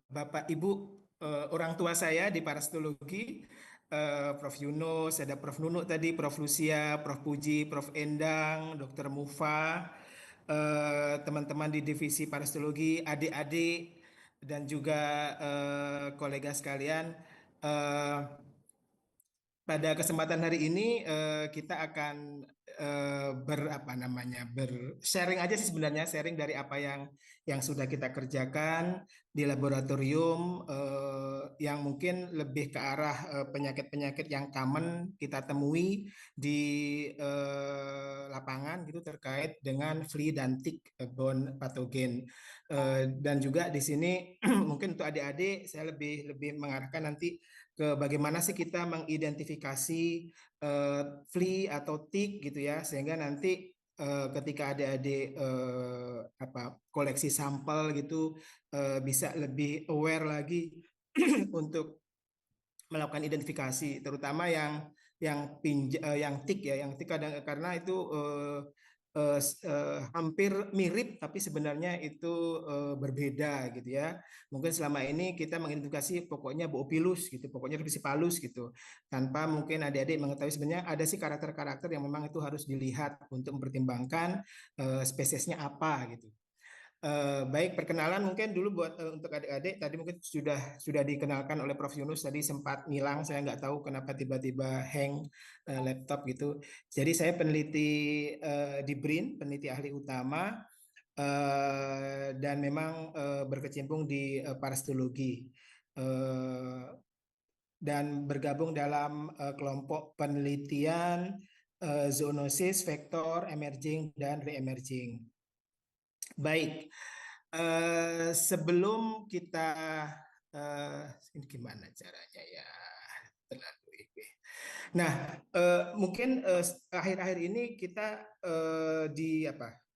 Bapak Ibu orang tua saya di parastologi, Prof Yunus, ada Prof Nunuk tadi, Prof Lucia, Prof Puji, Prof Endang, Dr. Mufa, teman-teman di divisi parastologi, adik-adik, dan juga kolega sekalian. eh, Pada kesempatan hari ini kita akan ber-sharing aja sih sebenarnya, sharing dari apa yang sudah kita kerjakan di laboratorium, yang mungkin lebih ke arah penyakit-penyakit yang common kita temui di lapangan gitu terkait dengan flea dan tick-borne patogen. Dan juga di sini mungkin untuk adik-adik saya lebih mengarahkan nanti ke bagaimana sih kita mengidentifikasi flea atau tick gitu ya, sehingga nanti ketika adik-adik koleksi sampel gitu bisa lebih aware lagi untuk melakukan identifikasi, terutama yang tick ya, yang tick kadang karena itu hampir mirip tapi sebenarnya itu berbeda gitu ya. Mungkin selama ini kita mengidentifikasi pokoknya Boopilus gitu, pokoknya Rhizopalus gitu, tanpa mungkin adik-adik mengetahui sebenarnya ada sih karakter-karakter yang memang itu harus dilihat untuk mempertimbangkan spesiesnya apa gitu. Baik, perkenalan mungkin dulu buat untuk adik-adik tadi mungkin sudah dikenalkan oleh Prof Yunus, tadi sempat ngilang, saya nggak tahu kenapa tiba-tiba hang laptop gitu. Jadi saya peneliti di BRIN, peneliti ahli utama, dan memang berkecimpung di parasitologi, dan bergabung dalam kelompok penelitian zoonosis, vektor, emerging dan re-emerging. Baik, sebelum kita ini gimana caranya ya? Terlalu ini. Nah, mungkin akhir-akhir ini kita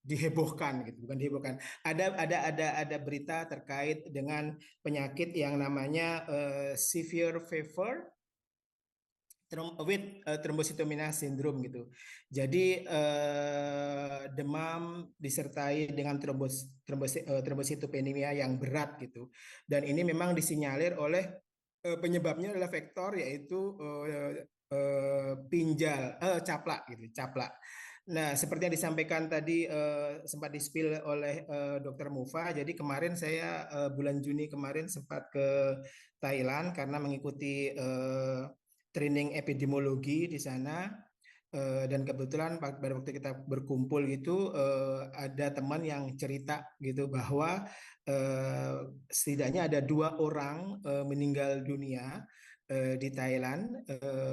dihebohkan gitu, bukan dihebohkan. Ada berita terkait dengan penyakit yang namanya severe fever with thrombocytopenia syndrome gitu. Jadi demam disertai dengan trombositopenia yang berat gitu. Dan ini memang disinyalir oleh penyebabnya adalah vektor, yaitu caplak gitu, caplak. Nah, seperti yang disampaikan tadi sempat di-spill oleh Dr. Mufa. Jadi kemarin saya bulan Juni kemarin sempat ke Thailand karena mengikuti training epidemiologi di sana. Dan kebetulan pada waktu kita berkumpul gitu ada teman yang cerita gitu bahwa setidaknya ada 2 orang meninggal dunia di Thailand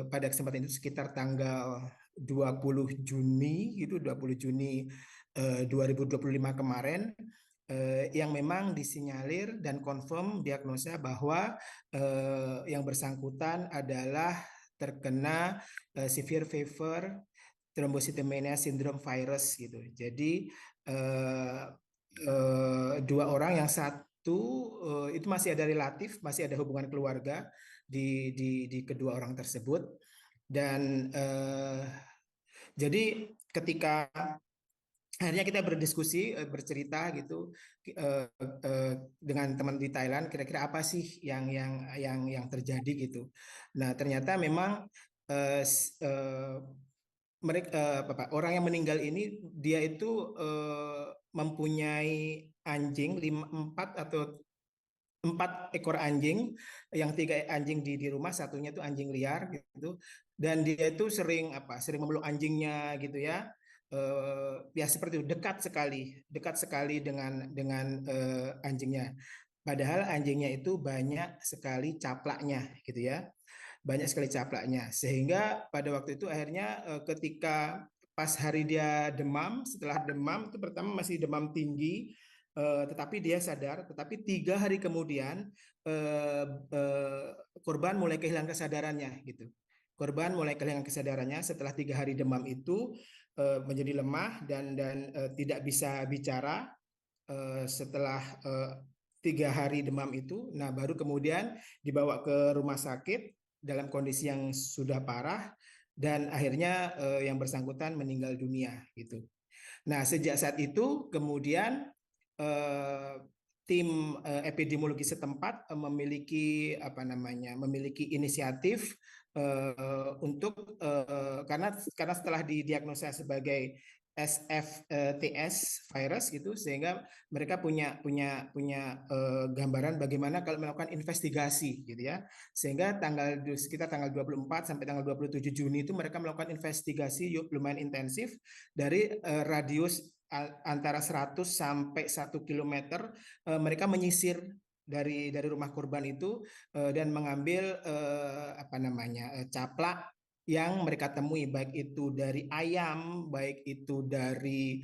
pada kesempatan itu sekitar tanggal 20 Juni gitu, 20 Juni 2025 kemarin, yang memang disinyalir dan confirm diagnosa bahwa yang bersangkutan adalah terkena severe fever thrombocytopenia syndrome virus gitu. Jadi 2 orang, yang satu itu masih ada relatif, masih ada hubungan keluarga di kedua orang tersebut. Dan jadi ketika akhirnya kita berdiskusi, bercerita gitu dengan teman di Thailand, kira-kira apa sih yang terjadi gitu. Nah, ternyata memang mereka orang yang meninggal ini dia itu mempunyai anjing 4 ekor anjing, yang 3 anjing di rumah, satunya itu anjing liar gitu, dan dia itu sering memeluk anjingnya gitu ya. Ya seperti itu, dekat sekali dengan anjingnya, padahal anjingnya itu banyak sekali caplaknya gitu ya, banyak sekali caplaknya, sehingga pada waktu itu akhirnya ketika pas hari dia demam, setelah demam itu pertama masih demam tinggi, tetapi dia sadar, tetapi 3 hari kemudian korban mulai kehilangan kesadarannya gitu. Korban mulai kehilangan kesadarannya setelah 3 hari demam itu, menjadi lemah dan tidak bisa bicara setelah 3 hari demam itu. Nah, baru kemudian dibawa ke rumah sakit dalam kondisi yang sudah parah, dan akhirnya yang bersangkutan meninggal dunia gitu. Nah, sejak saat itu kemudian tim epidemiologi setempat memiliki memiliki inisiatif untuk karena setelah didiagnosa sebagai SFTS virus gitu, sehingga mereka punya gambaran bagaimana kalau melakukan investigasi gitu ya, sehingga sekitar tanggal 24 sampai tanggal 27 Juni itu mereka melakukan investigasi lumayan intensif dari radius antara 100 sampai 1 kilometer. Mereka menyisir dari rumah korban itu dan mengambil caplak yang mereka temui, baik itu dari ayam, baik itu dari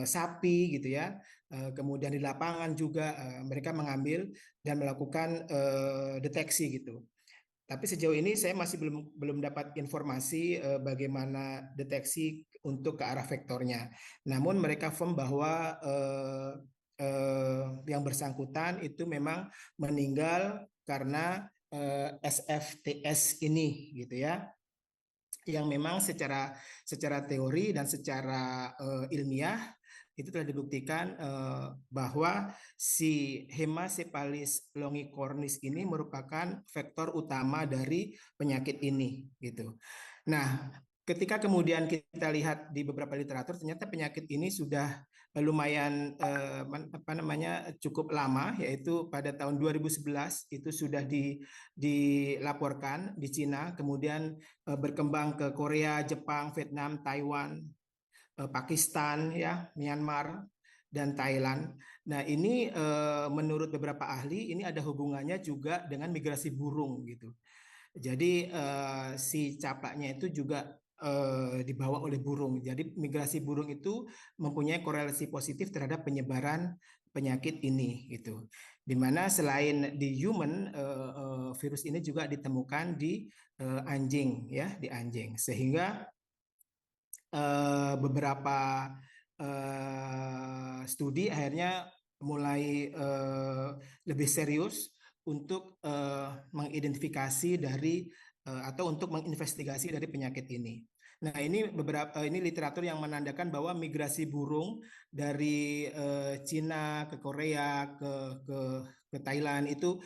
sapi gitu ya. Kemudian di lapangan juga mereka mengambil dan melakukan deteksi gitu. Tapi sejauh ini saya masih belum dapat informasi bagaimana deteksi untuk ke arah vektornya. Namun mereka firm bahwa yang bersangkutan itu memang meninggal karena SFTS ini gitu ya, yang memang secara teori dan secara ilmiah itu telah dibuktikan bahwa si Hematocephalus longicornis ini merupakan vektor utama dari penyakit ini gitu. Nah, ketika kemudian kita lihat di beberapa literatur, ternyata penyakit ini sudah lumayan cukup lama, yaitu pada tahun 2011 itu sudah dilaporkan di Cina, kemudian berkembang ke Korea, Jepang, Vietnam, Taiwan, Pakistan, ya, Myanmar, dan Thailand. Nah, ini menurut beberapa ahli ini ada hubungannya juga dengan migrasi burung gitu. Jadi si caplaknya itu juga dibawa oleh burung. Jadi migrasi burung itu mempunyai korelasi positif terhadap penyebaran penyakit ini gitu. Dimana selain di human, virus ini juga ditemukan di anjing ya, di anjing. Sehingga beberapa studi akhirnya mulai lebih serius untuk mengidentifikasi dari atau untuk menginvestigasi dari penyakit ini. Nah, ini literatur yang menandakan bahwa migrasi burung dari Cina ke Korea ke Thailand itu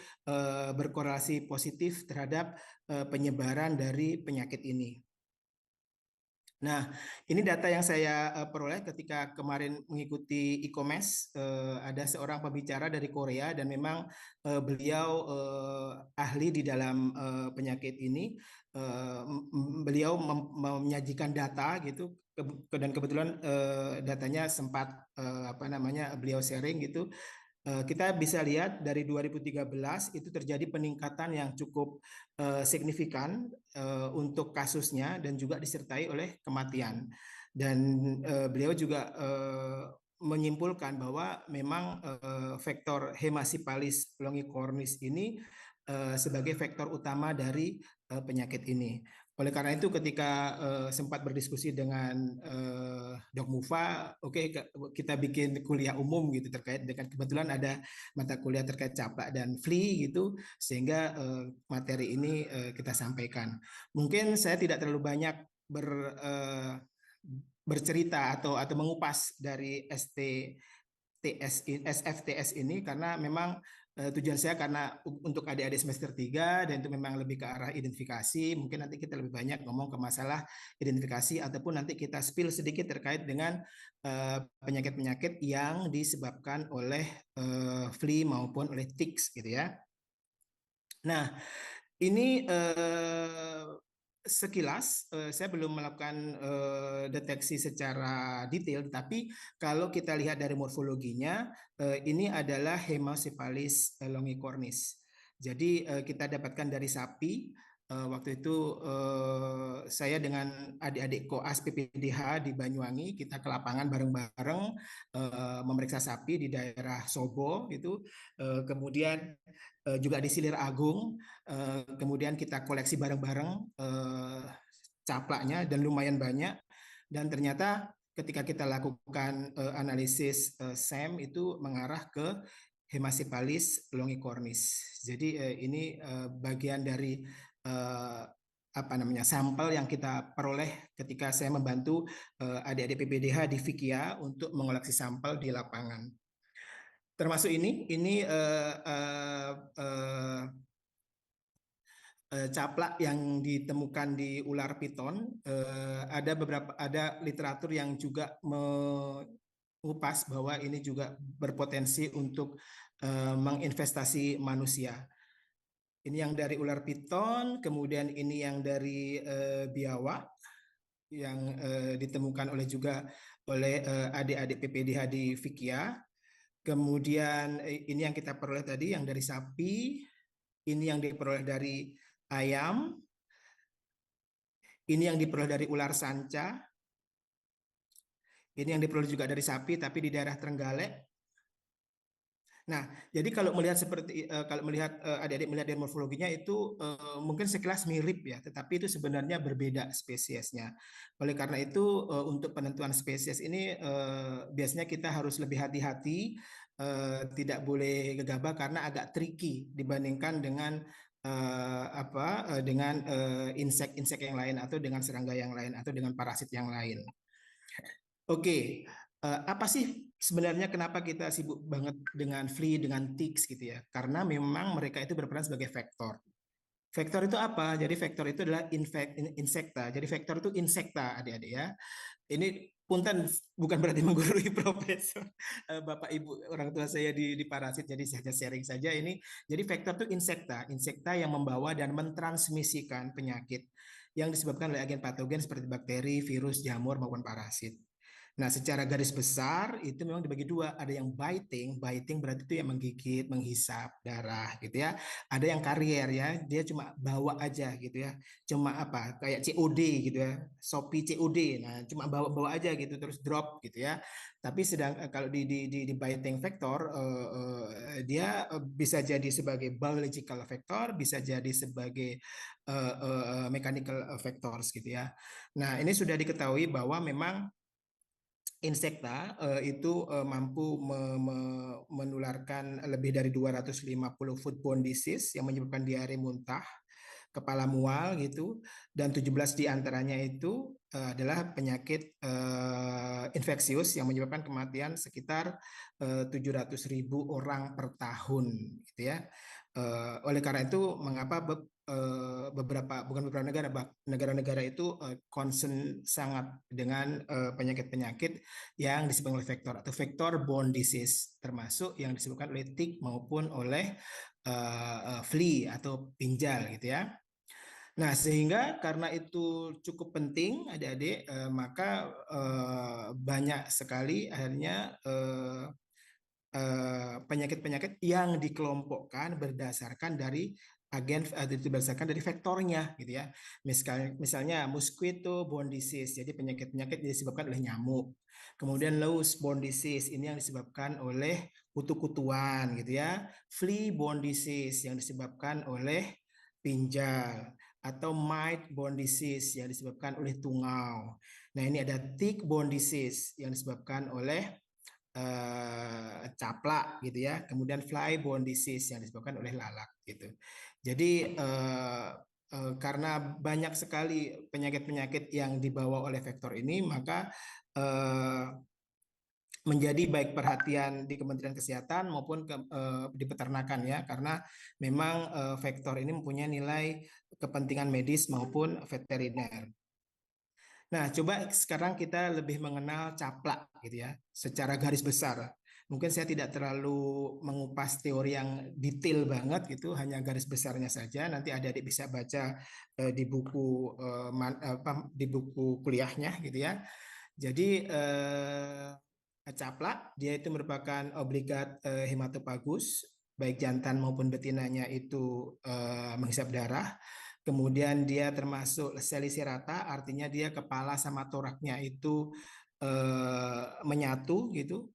berkorelasi positif terhadap penyebaran dari penyakit ini. Nah, ini data yang saya peroleh ketika kemarin mengikuti e-commerce. Ada seorang pembicara dari Korea dan memang beliau ahli di dalam penyakit ini. Beliau menyajikan data gitu, dan kebetulan datanya sempat beliau sharing gitu. Kita bisa lihat dari 2013 itu terjadi peningkatan yang cukup signifikan untuk kasusnya dan juga disertai oleh kematian. Dan beliau juga menyimpulkan bahwa memang vektor Hematocephalus longicornis ini sebagai vektor utama dari penyakit ini. Oleh karena itu ketika sempat berdiskusi dengan Dok Mufa, kita bikin kuliah umum gitu terkait dengan, kebetulan ada mata kuliah terkait caplak dan flu gitu, sehingga materi ini kita sampaikan. Mungkin saya tidak terlalu banyak bercerita atau mengupas dari SFTS ini karena memang tujuan saya karena untuk adik-adik semester 3 dan itu memang lebih ke arah identifikasi. Mungkin nanti kita lebih banyak ngomong ke masalah identifikasi ataupun nanti kita spill sedikit terkait dengan penyakit-penyakit yang disebabkan oleh flu maupun oleh ticks gitu ya. Nah, ini sekilas saya belum melakukan deteksi secara detail, tapi kalau kita lihat dari morfologinya, ini adalah Hematocephalus longicornis. Jadi kita dapatkan dari sapi. Waktu itu saya dengan adik-adik koas PPDH di Banyuwangi, kita ke lapangan bareng-bareng memeriksa sapi di daerah Sobo gitu. Kemudian juga di Silir Agung. Kemudian kita koleksi bareng-bareng caplaknya dan lumayan banyak. Dan ternyata ketika kita lakukan analisis SEM itu mengarah ke Hematocephalus longicornis. Jadi ini bagian dari sampel yang kita peroleh ketika saya membantu adik-adik PPDH di Vikia untuk mengoleksi sampel di lapangan. termasuk ini caplak yang ditemukan di ular piton. Ada literatur yang juga mengupas bahwa ini juga berpotensi untuk menginvestasi manusia. Ini yang dari ular piton, kemudian ini yang dari biawak yang ditemukan juga oleh adik-adik PPDH di Vikia. Kemudian ini yang kita peroleh tadi yang dari sapi, ini yang diperoleh dari ayam, ini yang diperoleh dari ular sanca, ini yang diperoleh juga dari sapi tapi di daerah Trenggalek. Nah, jadi kalau melihat adik-adik melihat dari morfologinya itu mungkin sekilas mirip ya, tetapi itu sebenarnya berbeda spesiesnya. Oleh karena itu untuk penentuan spesies ini biasanya kita harus lebih hati-hati, tidak boleh gegabah karena agak tricky dibandingkan dengan dengan insek-insek yang lain atau dengan serangga yang lain atau dengan parasit yang lain. Oke, apa sih sebenarnya kenapa kita sibuk banget dengan flea, dengan ticks gitu ya? Karena memang mereka itu berperan sebagai vektor. Vektor itu apa? Jadi vektor itu adalah insekta. Jadi vektor itu insekta, adik-adik ya. Ini punten bukan berarti menggurui profesor Bapak Ibu orang tua saya di parasit, jadi saya sharing saja ini. Jadi vektor itu insekta, insekta yang membawa dan mentransmisikan penyakit yang disebabkan oleh agen patogen seperti bakteri, virus, jamur maupun parasit. Nah, secara garis besar itu memang dibagi dua. Ada yang biting, biting berarti itu yang menggigit, menghisap darah gitu ya. Ada yang karier ya, dia cuma bawa aja gitu ya. Cuma apa? Kayak COD gitu ya. Shopee COD. Nah, cuma bawa-bawa aja gitu terus drop gitu ya. Tapi sedang kalau di biting vector dia bisa jadi sebagai biological vector, bisa jadi sebagai mechanical vectors gitu ya. Nah, ini sudah diketahui bahwa memang insekta itu mampu menularkan lebih dari 250 foodborne disease yang menyebabkan diare muntah, kepala mual gitu, dan 17 diantaranya itu adalah penyakit infeksius yang menyebabkan kematian sekitar 700.000 orang per tahun gitu ya. Oleh karena itu mengapa beberapa negara-negara itu concern sangat dengan penyakit-penyakit yang disebabkan oleh vektor atau vector-borne disease, termasuk yang disebabkan oleh tick maupun oleh flea atau pinjal gitu ya. Nah, sehingga karena itu cukup penting adik-adik, maka banyak sekali akhirnya penyakit-penyakit yang dikelompokkan berdasarkan dari berdasarkan dari vektornya gitu ya. Misalnya mosquito borne disease, jadi penyakit-penyakit disebabkan oleh nyamuk. Kemudian louse borne disease, ini yang disebabkan oleh kutu-kutuan gitu ya. Flea borne disease yang disebabkan oleh pinjal, atau mite borne disease yang disebabkan oleh tungau. Nah, ini ada tick borne disease yang disebabkan oleh caplak gitu ya, kemudian flyborne disease yang disebabkan oleh lalat gitu. Jadi karena banyak sekali penyakit-penyakit yang dibawa oleh vektor ini, maka menjadi baik perhatian di Kementerian Kesehatan maupun di peternakan ya, karena memang vektor ini mempunyai nilai kepentingan medis maupun veteriner. Nah, coba sekarang kita lebih mengenal caplak gitu ya, secara garis besar. Mungkin saya tidak terlalu mengupas teori yang detail banget gitu, hanya garis besarnya saja. Nanti adik-adik bisa baca di buku di buku kuliahnya gitu ya. Jadi caplak dia itu merupakan obligat hematopagus, baik jantan maupun betinanya itu menghisap darah. Kemudian dia termasuk selicerata, artinya dia kepala sama toraknya itu menyatu gitu.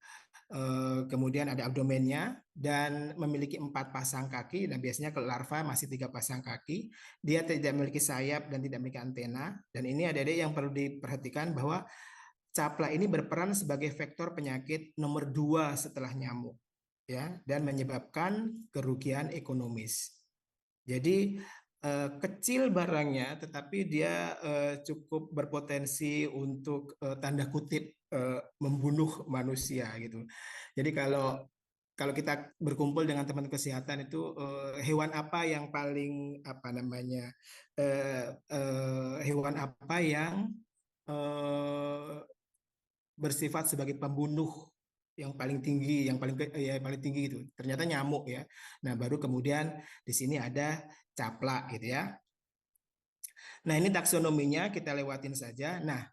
Kemudian ada abdomennya dan memiliki 4 pasang kaki. Dan biasanya kalau larva masih 3 pasang kaki. Dia tidak memiliki sayap dan tidak memiliki antena. Dan ini adik-adik yang perlu diperhatikan bahwa caplak ini berperan sebagai vektor penyakit nomor 2 setelah nyamuk, ya, dan menyebabkan kerugian ekonomis. Jadi kecil barangnya, tetapi dia cukup berpotensi untuk tanda kutip membunuh manusia gitu. Jadi kalau kalau kita berkumpul dengan teman kesehatan itu hewan apa yang paling apa namanya hewan apa yang eh, bersifat sebagai pembunuh yang paling tinggi, yang paling tinggi itu ternyata nyamuk ya. Nah baru kemudian di sini ada caplak gitu ya. Nah ini taksonominya kita lewatin saja. Nah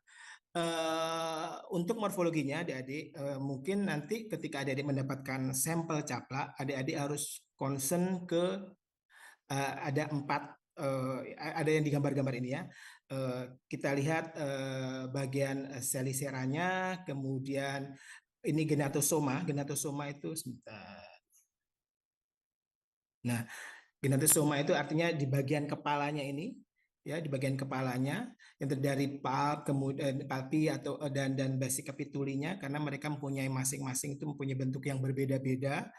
untuk morfologinya adik-adik, mungkin nanti ketika adik-adik mendapatkan sampel caplak, adik-adik harus concern ke ada empat, ada yang digambar-gambar ini ya. Kita lihat bagian seliseranya, kemudian ini genatosoma. Genatosoma itu sebentar. Nah, genatosoma itu artinya di bagian kepalanya ini, ya di bagian kepalanya yang terdiri dari palp, kemudian palpi atau dan basic capitulinya karena mereka mempunyai masing-masing itu mempunyai bentuk yang berbeda-beda.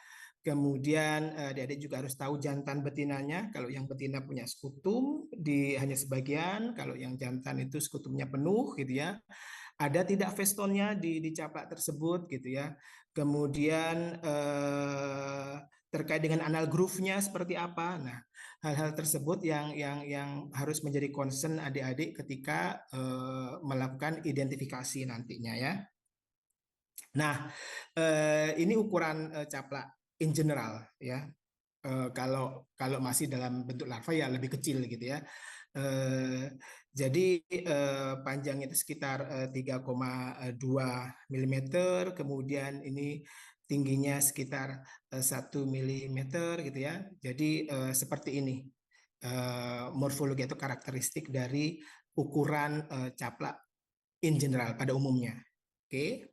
Kemudian adik-adik juga harus tahu jantan betinanya. Kalau yang betina punya skutum di hanya sebagian, kalau yang jantan itu skutumnya penuh gitu ya. Ada tidak vestonnya di caplak tersebut gitu ya. Kemudian terkait dengan anal groove-nya seperti apa. Nah, hal-hal tersebut yang harus menjadi concern adik-adik ketika melakukan identifikasi nantinya ya. Nah, ini ukuran caplak in general ya. Kalau kalau masih dalam bentuk larva ya lebih kecil gitu ya. Jadi panjangnya itu sekitar 3,2 mm, kemudian ini tingginya sekitar 1 mm gitu ya. Jadi seperti ini morfologi atau karakteristik dari ukuran caplak in general pada umumnya. Oke.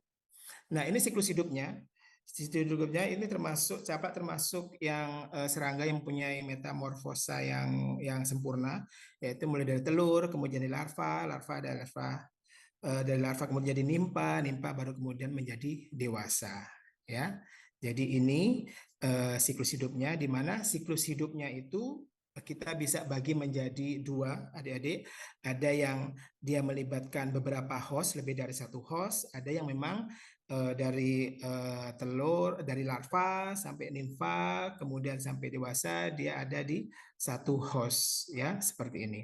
Nah, ini siklus hidupnya. Siklus hidupnya ini termasuk caplak termasuk yang serangga yang mempunyai metamorfosa yang sempurna, yaitu mulai dari telur, kemudian dari larva, dari larva kemudian jadi nimpa, nimpa baru kemudian menjadi dewasa, ya. Jadi ini siklus hidupnya, di mana siklus hidupnya itu kita bisa bagi menjadi dua, adik-adik. Ada yang dia melibatkan beberapa host, lebih dari satu host. Ada yang memang dari telur, dari larva sampai nimfa, kemudian sampai dewasa, dia ada di satu host, ya, seperti ini.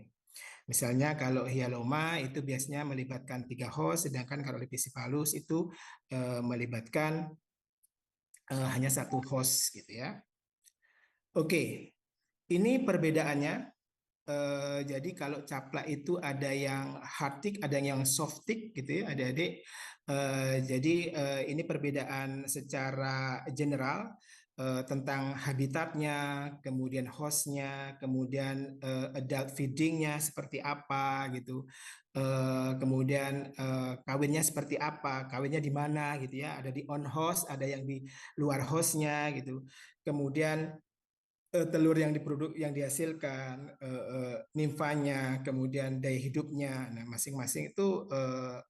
Misalnya kalau hyaloma itu biasanya melibatkan 3 host, sedangkan kalau Lepiscipalus itu melibatkan hanya satu host gitu ya. Oke, ini perbedaannya. Jadi kalau caplak itu ada yang hard tick, ada yang soft tick gitu ya adik-adik. Jadi ini perbedaan secara general tentang habitatnya, kemudian hostnya, kemudian adult feedingnya seperti apa gitu. Kemudian kawinnya seperti apa, kawinnya di mana gitu ya. Ada di on host, ada yang di luar hostnya gitu. Kemudian telur yang yang dihasilkan, nimfanya, kemudian daya hidupnya. Nah, masing-masing itu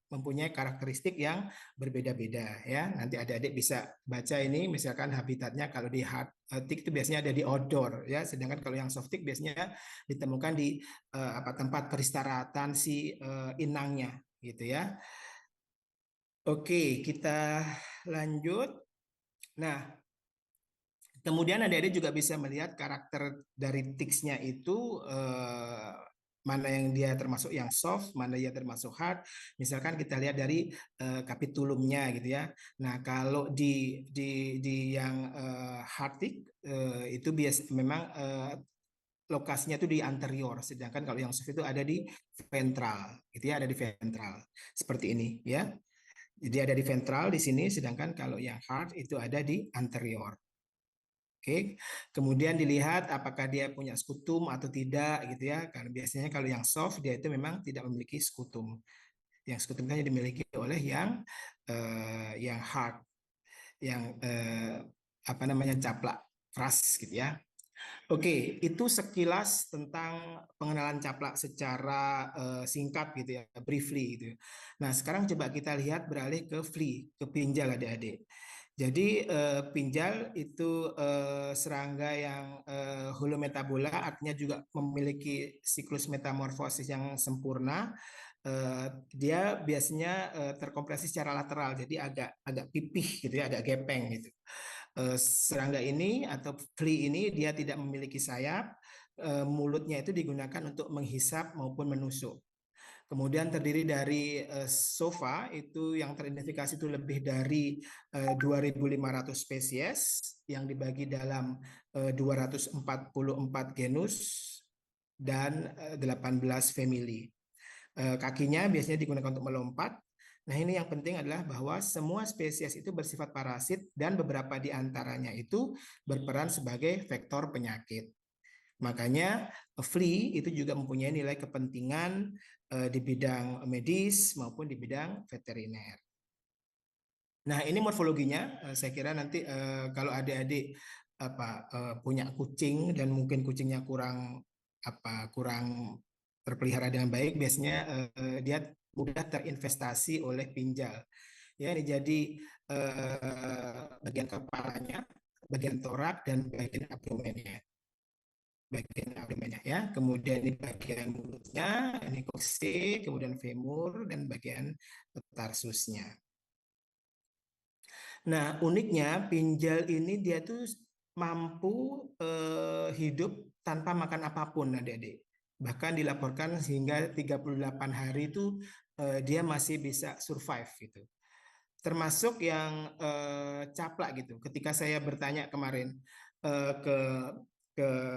mempunyai karakteristik yang berbeda-beda ya. Nanti adik-adik bisa baca ini, misalkan habitatnya kalau di hard tick itu biasanya ada di outdoor ya, sedangkan kalau yang soft tick biasanya ditemukan di tempat peristirahatan si inangnya gitu ya. Oke, kita lanjut. Nah, kemudian adik-adik juga bisa melihat karakter dari tics-nya itu mana yang dia termasuk yang soft, mana yang termasuk hard. Misalkan kita lihat dari kapitulumnya gitu ya. Nah, kalau di yang hard tick itu memang lokasinya itu di anterior, sedangkan kalau yang soft itu ada di ventral, gitu ya, ada di ventral. Seperti ini ya. Jadi ada di ventral di sini, sedangkan kalau yang hard itu ada di anterior. Oke, kemudian dilihat apakah dia punya skutum atau tidak gitu ya. Karena biasanya kalau yang soft dia itu memang tidak memiliki skutum. Yang skutum hanya dimiliki oleh yang hard, yang apa namanya caplak keras gitu ya. Oke, itu sekilas tentang pengenalan caplak secara singkat gitu ya, briefly gitu. Nah, sekarang coba kita lihat beralih ke flea, ke pinjal adik-adik. Jadi pinjal itu serangga yang holometabola, artinya juga memiliki siklus metamorfosis yang sempurna. Dia biasanya terkompresi secara lateral, jadi agak agak pipih gitu ya, agak gepeng gitu. serangga ini atau flea ini dia tidak memiliki sayap, mulutnya itu digunakan untuk menghisap maupun menusuk. Kemudian terdiri dari sofa itu yang teridentifikasi itu lebih dari 2.500 spesies yang dibagi dalam 244 genus dan 18 family. Kakinya biasanya digunakan untuk melompat. Nah, ini yang penting adalah bahwa semua spesies itu bersifat parasit dan beberapa di antaranya itu berperan sebagai vektor penyakit. Makanya flea itu juga mempunyai nilai kepentingan di bidang medis maupun di bidang veteriner. Nah, ini morfologinya. Saya kira nanti kalau adik-adik punya kucing dan mungkin kucingnya kurang terpelihara dengan baik, biasanya dia mudah terinvestasi oleh pinjal. Ya, ini jadi bagian kepalanya, bagian torak dan bagian abdomennya. Ya. Kemudian di bagian mulutnya, ini kokse, kemudian femur dan bagian tarsusnya. Nah, uniknya pinjal ini dia tuh mampu hidup tanpa makan apapun, adik-adik. Bahkan dilaporkan hingga 38 hari itu dia masih bisa survive gitu. Termasuk yang caplak gitu. Ketika saya bertanya kemarin ke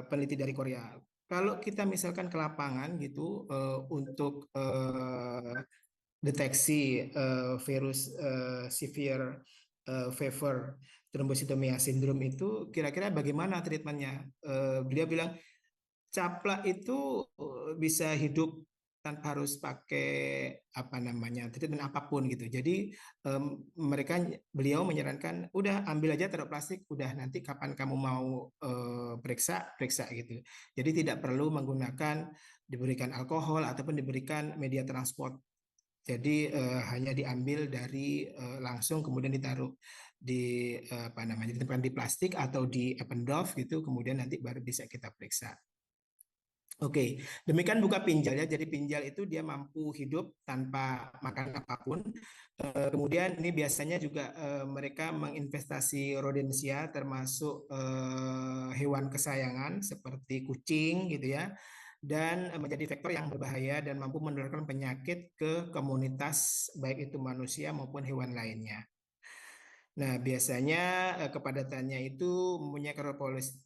peneliti dari Korea, kalau kita misalkan ke lapangan gitu untuk deteksi virus severe fever thrombocytopenia syndrome itu kira-kira bagaimana treatmentnya? Beliau bilang caplak itu bisa hidup tanpa harus pakai treatment apapun gitu. Jadi beliau menyarankan udah ambil aja taruh plastik, udah nanti kapan kamu mau periksa periksa gitu. Jadi tidak perlu menggunakan diberikan alkohol ataupun diberikan media transport. Jadi hanya diambil dari langsung kemudian ditaruh di ditempatkan di plastik atau di Eppendorf gitu, kemudian nanti baru bisa kita periksa. Oke, demikian buka pinjal ya. Jadi pinjal itu dia mampu hidup tanpa makan apapun. Kemudian ini biasanya juga mereka menginvestasi rodensia termasuk hewan kesayangan seperti kucing gitu ya. Dan menjadi vektor yang berbahaya dan mampu menularkan penyakit ke komunitas baik itu manusia maupun hewan lainnya. Nah, biasanya kepadatannya itu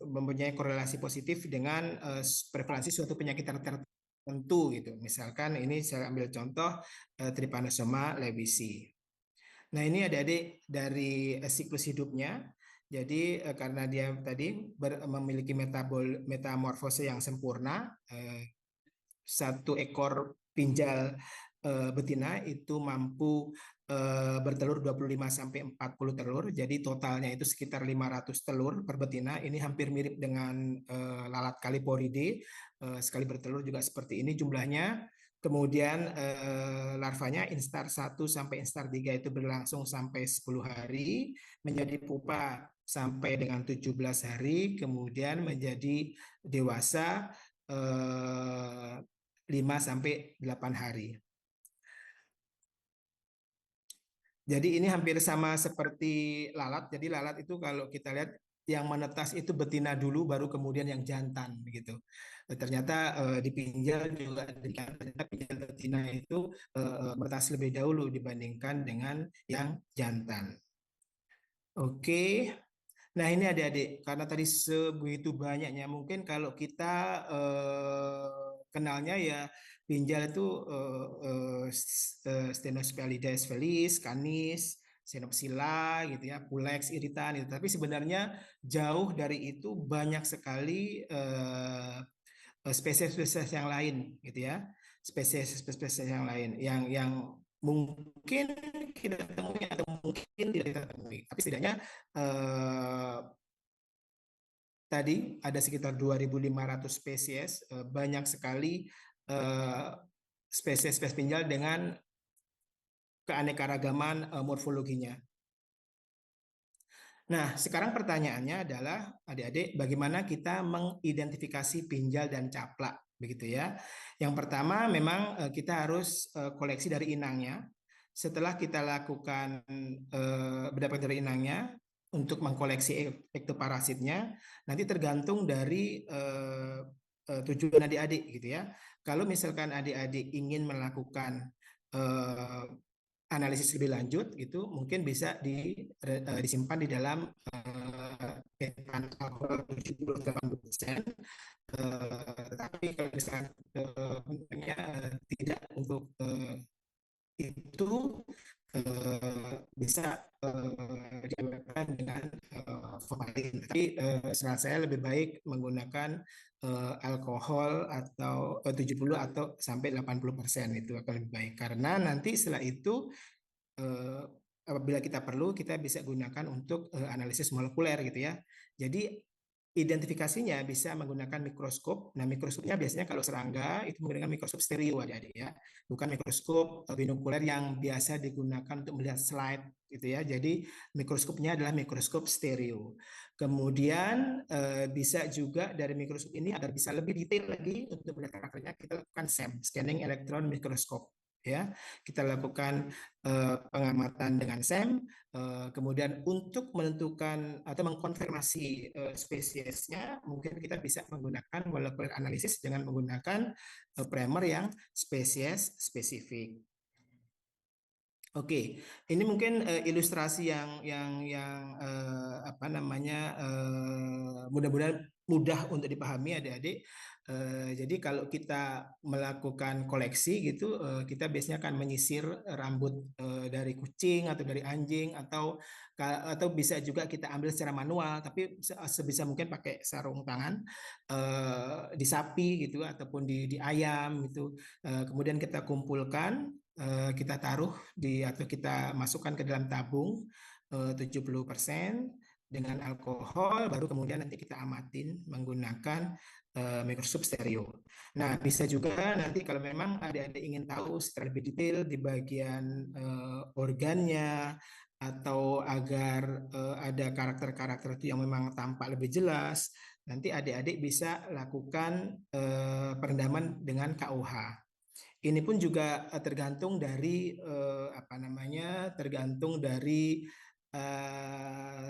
mempunyai korelasi positif dengan prevalensi suatu penyakit tertentu gitu. Misalkan ini saya ambil contoh Trypanosoma lewisi. Nah, ini adik-adik dari siklus hidupnya. Jadi karena dia tadi memiliki metamorfose yang sempurna, satu ekor pinjal betina itu mampu bertelur 25 sampai 40 telur. Jadi totalnya itu sekitar 500 telur per betina. Ini hampir mirip dengan lalat Calliporidé. Sekali bertelur juga seperti ini jumlahnya. Kemudian larvanya instar 1 sampai instar 3 itu berlangsung sampai 10 hari, menjadi pupa sampai dengan 17 hari, kemudian menjadi dewasa 5 sampai 8 hari. Jadi ini hampir sama seperti lalat. Jadi lalat itu kalau kita lihat yang menetas itu betina dulu baru kemudian yang jantan begitu. Ternyata di pinjal juga ternyata pinjal betina itu menetas lebih dahulu dibandingkan dengan yang jantan. Oke. Nah, ini adik-adik, karena tadi sebegitu banyaknya, mungkin kalau kita kenalnya ya pinjal itu Stenospalides felis, Canis, Xenopsila gitu ya, Pulex irritan gitu. Tapi sebenarnya jauh dari itu banyak sekali spesies-spesies yang lain gitu ya. Spesies-spesies yang lain yang mungkin kita temui atau mungkin tidak kita temui. Tapi setidaknya tadi ada sekitar 2.500 spesies, banyak sekali spesies-spesies pinjal dengan keanekaragaman morfologinya. Nah, sekarang pertanyaannya adalah adik-adik, bagaimana kita mengidentifikasi pinjal dan caplak, begitu ya? Yang pertama, memang kita harus koleksi dari inangnya. Setelah kita lakukan berdasarkan dari inangnya, untuk mengkoleksi ektoparasitnya nanti tergantung dari tujuan adik-adik gitu ya. Kalau misalkan adik-adik ingin melakukan eh, analisis lebih lanjut gitu, mungkin bisa disimpan di dalam etan alkohol 70-80%. Tetapi kalau misalkan tidak untuk itu bisa dilakukan dengan formalin. Tapi saran saya lebih baik menggunakan alkohol atau 70 atau sampai 80% itu akan lebih baik. Karena nanti setelah itu eh, apabila kita perlu kita bisa gunakan untuk analisis molekuler gitu ya. Jadi identifikasinya bisa menggunakan mikroskop. Nah, mikroskopnya biasanya kalau serangga itu menggunakan mikroskop stereo adik-adik ya, bukan mikroskop binokuler yang biasa digunakan untuk melihat slide gitu ya. Jadi mikroskopnya adalah mikroskop stereo. Kemudian bisa juga dari mikroskop ini agar bisa lebih detail lagi untuk melihat karakternya kita lakukan SEM, scanning electron microscope ya. Kita lakukan pengamatan dengan SEM. Kemudian untuk menentukan atau mengkonfirmasi spesiesnya, mungkin kita bisa menggunakan molecular analysis dengan menggunakan primer yang spesies spesifik. Oke, ini mungkin ilustrasi yang apa namanya mudah-mudahan mudah untuk dipahami adik-adik. Jadi kalau kita melakukan koleksi gitu, kita biasanya akan menyisir rambut dari kucing atau dari anjing atau bisa juga kita ambil secara manual, tapi sebisa mungkin pakai sarung tangan di sapi gitu ataupun di ayam gitu. Kemudian kita kumpulkan kita taruh atau kita masukkan ke dalam tabung 70% dengan alkohol, baru kemudian nanti kita amatin menggunakan mikroskop stereo. Nah, bisa juga nanti kalau memang ada ingin tahu secara lebih detail di bagian organnya atau agar ada karakter-karakter itu yang memang tampak lebih jelas, nanti adik-adik bisa lakukan perendaman dengan KUH. Ini pun juga tergantung dari apa namanya, tergantung dari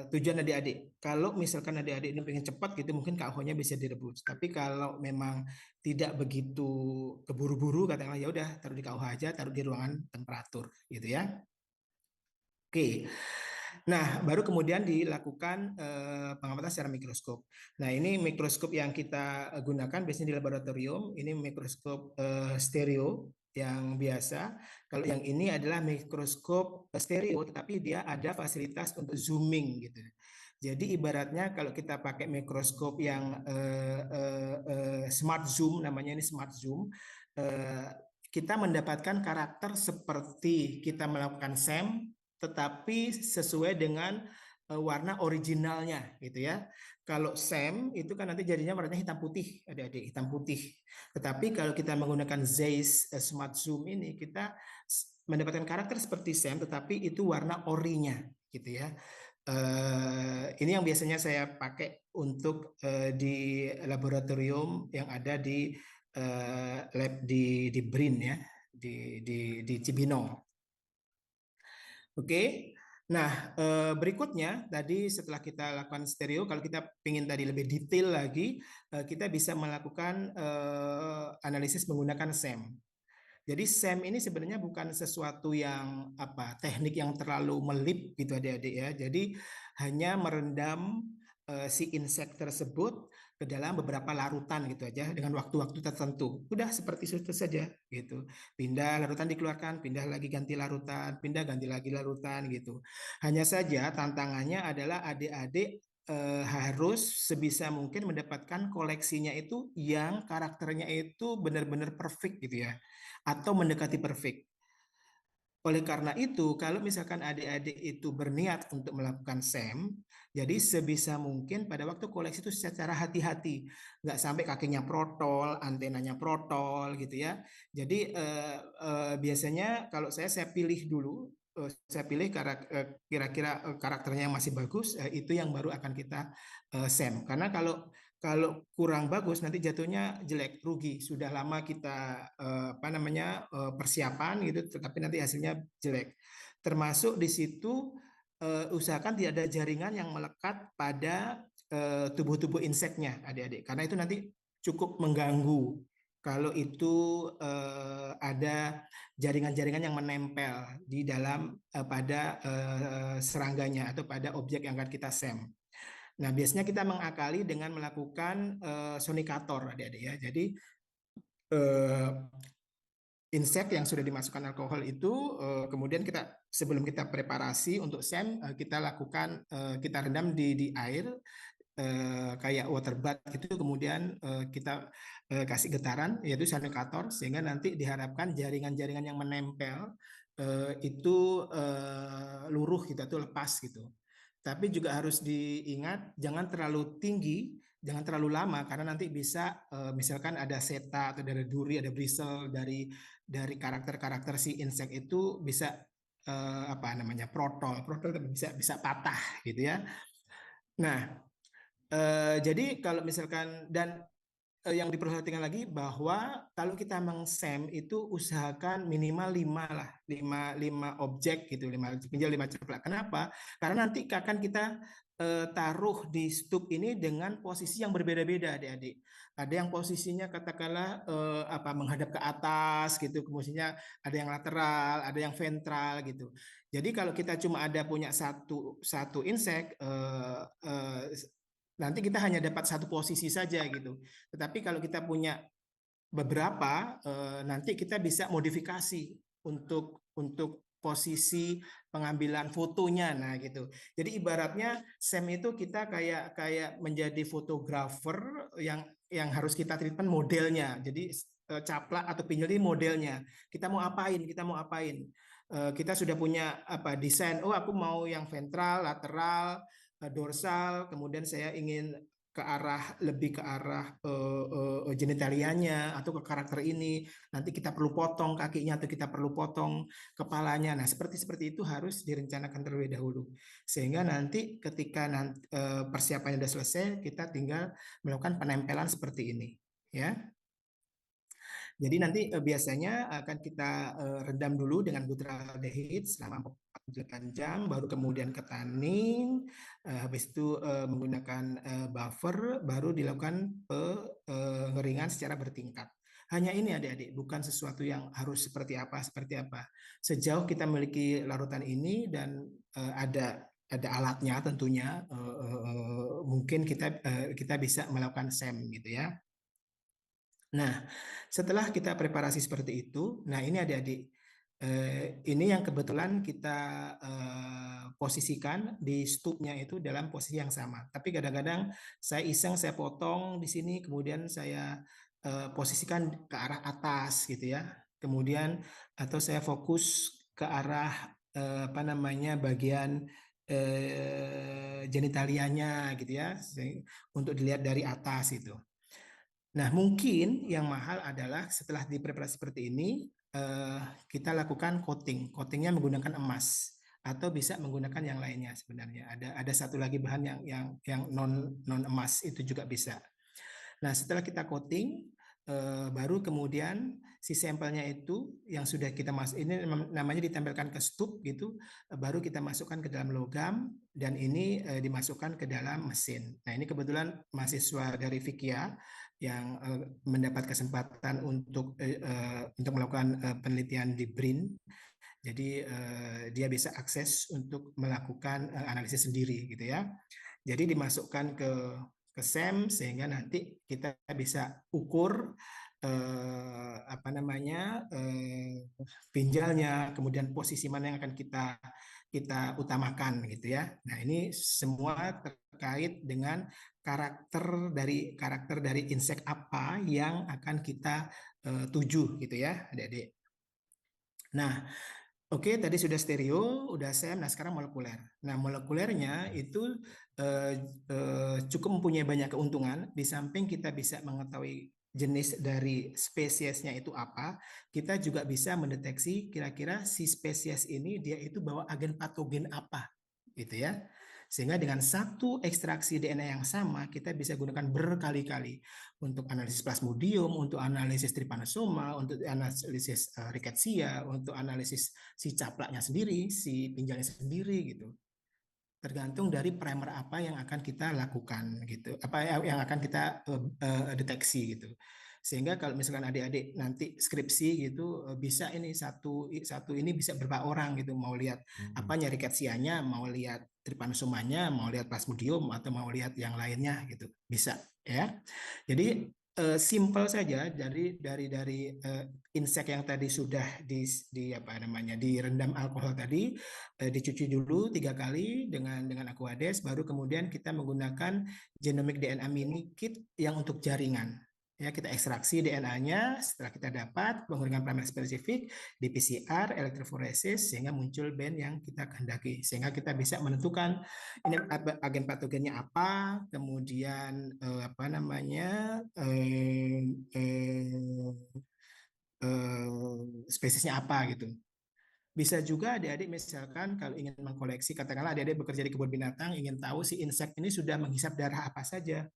tujuan adik-adik. Kalau misalkan adik-adik ini pengen cepat gitu, mungkin KO-nya bisa direbus. Tapi kalau memang tidak begitu keburu-buru, katakanlah ya udah taruh di KO aja, taruh di ruangan temperatur, gitu ya. Oke. Nah, baru kemudian dilakukan pengamatan secara mikroskop. Nah, ini mikroskop yang kita gunakan biasanya di laboratorium. Ini mikroskop stereo yang biasa. Kalau yang ini adalah mikroskop stereo, tetapi dia ada fasilitas untuk zooming gitu. Jadi ibaratnya kalau kita pakai mikroskop yang smart zoom, namanya ini smart zoom, eh, kita mendapatkan karakter seperti kita melakukan SEM, tetapi sesuai dengan warna originalnya gitu ya. Kalau SEM itu kan nanti jadinya warnanya hitam putih, adik-adik, hitam putih. Tetapi kalau kita menggunakan Zeiss Smart Zoom ini, kita mendapatkan karakter seperti SEM, tetapi itu warna orinya gitu ya. Ini yang biasanya saya pakai untuk di laboratorium yang ada di lab di BRIN ya, di Cibinong. Oke. Nah, berikutnya tadi setelah kita lakukan stereo, kalau kita ingin tadi lebih detail lagi, kita bisa melakukan analisis menggunakan SEM. Jadi SEM ini sebenarnya bukan sesuatu yang apa teknik yang terlalu melip gitu adik-adik ya. Jadi hanya merendam si insek tersebut ke dalam beberapa larutan gitu aja dengan waktu-waktu tertentu. Udah seperti itu saja gitu. Pindah larutan dikeluarkan, pindah lagi ganti larutan, pindah ganti lagi larutan gitu. Hanya saja tantangannya adalah adik-adik harus sebisa mungkin mendapatkan koleksinya itu yang karakternya itu benar-benar perfect gitu ya atau mendekati perfect. Oleh karena itu, kalau misalkan adik-adik itu berniat untuk melakukan SEM, jadi sebisa mungkin pada waktu koleksi itu secara hati-hati, nggak sampai kakinya protol, antenanya protol gitu ya. Jadi biasanya kalau saya pilih dulu, saya pilih kira-kira karakternya yang masih bagus, itu yang baru akan kita SEM. Karena kalau kalau kurang bagus nanti jatuhnya jelek, rugi. Sudah lama kita apa namanya persiapan gitu, tetapi nanti hasilnya jelek. Termasuk di situ usahakan tidak ada jaringan yang melekat pada tubuh-tubuh inseknya, adik-adik, karena itu nanti cukup mengganggu kalau itu ada jaringan-jaringan yang menempel di dalam pada serangganya atau pada objek yang akan kita SEM. Nah, biasanya kita mengakali dengan melakukan sonikator, adik-adik ya. Jadi eh, insek yang sudah dimasukkan alkohol itu kemudian kita sebelum kita preparasi untuk SEM kita lakukan kita rendam di air kayak water bath itu, kemudian kita kasih getaran yaitu salikator, sehingga nanti diharapkan jaringan-jaringan yang menempel itu luruh gitu atau lepas gitu. Tapi juga harus diingat jangan terlalu tinggi, jangan terlalu lama, karena nanti bisa misalkan ada seta atau dari duri, ada bristle dari karakter-karakter si insek itu bisa apa namanya protol bisa bisa patah gitu ya. Nah, jadi kalau misalkan dan yang diperhatikan lagi bahwa kalau kita mengsem itu usahakan minimal 5 lah, 5 objek gitu, 5 pinjal 5 ceplak. Kenapa? Karena nanti akan kita taruh di stup ini dengan posisi yang berbeda-beda, adik-adik. Ada yang posisinya katakanlah apa menghadap ke atas gitu, kemudian ada yang lateral, ada yang ventral gitu. Jadi kalau kita cuma ada punya satu satu insek nanti kita hanya dapat satu posisi saja gitu. Tetapi kalau kita punya beberapa, nanti kita bisa modifikasi untuk posisi pengambilan fotonya, nah gitu. Jadi ibaratnya SEM itu kita kayak kayak menjadi fotografer yang harus kita treatment modelnya. Jadi caplak atau pinjol ini modelnya. Kita mau apain? Kita mau apain? Kita sudah punya apa desain. Oh, aku mau yang ventral, lateral, dorsal, kemudian saya ingin ke arah lebih ke arah genitalianya atau ke karakter ini. Nanti kita perlu potong kakinya atau kita perlu potong kepalanya. Nah, seperti itu harus direncanakan terlebih dahulu. Sehingga nanti ketika persiapannya sudah selesai, kita tinggal melakukan penempelan seperti ini, ya. Jadi nanti biasanya akan kita redam dulu dengan butyraldehid selama 48 jam, baru kemudian ke tanning, habis itu menggunakan buffer, baru dilakukan pengeringan secara bertingkat. Hanya ini adik-adik, bukan sesuatu yang harus seperti apa. Sejauh kita memiliki larutan ini dan ada alatnya tentunya, mungkin kita bisa melakukan SEM gitu ya. Nah, setelah kita preparasi seperti itu, nah ini adik-adik, ini yang kebetulan kita posisikan di stupnya itu dalam posisi yang sama. Tapi kadang-kadang saya iseng, saya potong di sini, kemudian saya posisikan ke arah atas gitu ya. Kemudian atau saya fokus ke arah apa namanya bagian genitalianya gitu ya, untuk dilihat dari atas itu. Nah, mungkin yang mahal adalah setelah dipreparasi seperti ini, kita lakukan coating. Coatingnya menggunakan emas atau bisa menggunakan yang lainnya sebenarnya. Ada satu lagi bahan yang non emas itu juga bisa. Nah, setelah kita coating, baru kemudian si sampelnya itu yang sudah kita masuk ini namanya ditempelkan ke stup gitu, baru kita masukkan ke dalam logam dan ini dimasukkan ke dalam mesin. Nah, ini kebetulan mahasiswa dari Vikia yang mendapat kesempatan untuk melakukan penelitian di BRIN. Jadi dia bisa akses untuk melakukan analisis sendiri gitu ya. Jadi dimasukkan ke SEM sehingga nanti kita bisa ukur apa namanya pinjalnya, kemudian posisi mana yang akan kita utamakan gitu ya. Nah, ini semua terkait dengan karakter dari insek apa yang akan kita tuju gitu ya, Adik-adik. Nah, oke, tadi sudah stereo, udah SEM, nah sekarang molekuler. Nah, molekulernya itu cukup mempunyai banyak keuntungan. Di samping kita bisa mengetahui jenis dari spesiesnya itu apa, kita juga bisa mendeteksi kira-kira si spesies ini dia itu bawa agen patogen apa, gitu ya. Sehingga dengan satu ekstraksi DNA yang sama, kita bisa gunakan berkali-kali untuk analisis plasmodium, untuk analisis trypanosoma, untuk analisis rickettsia, untuk analisis si caplaknya sendiri, si pinjalnya sendiri gitu. tergantung dari primer apa yang akan kita lakukan gitu, apa yang akan kita deteksi gitu. Sehingga kalau misalkan adik-adik nanti skripsi gitu bisa ini satu ini bisa berapa orang gitu, mau lihat Hmm. apanya rickettsia-nya, mau lihat trypanosomanya, mau lihat plasmodium atau mau lihat yang lainnya gitu. Bisa ya. Jadi simple saja dari insek yang tadi sudah di apa namanya direndam alkohol tadi, dicuci dulu 3 kali dengan Aquades, baru kemudian kita menggunakan genomic DNA mini kit yang untuk jaringan. Ya, kita ekstraksi DNA-nya, setelah kita dapat menggunakan primer spesifik di PCR, elektroforesis, sehingga muncul band yang kita kehendaki. Sehingga kita bisa menentukan ini agen patogennya apa, kemudian apa namanya spesiesnya apa gitu. Bisa juga adik-adik misalkan kalau ingin mengkoleksi, katakanlah adik-adik bekerja di kebun binatang, ingin tahu si insek ini sudah menghisap darah apa saja.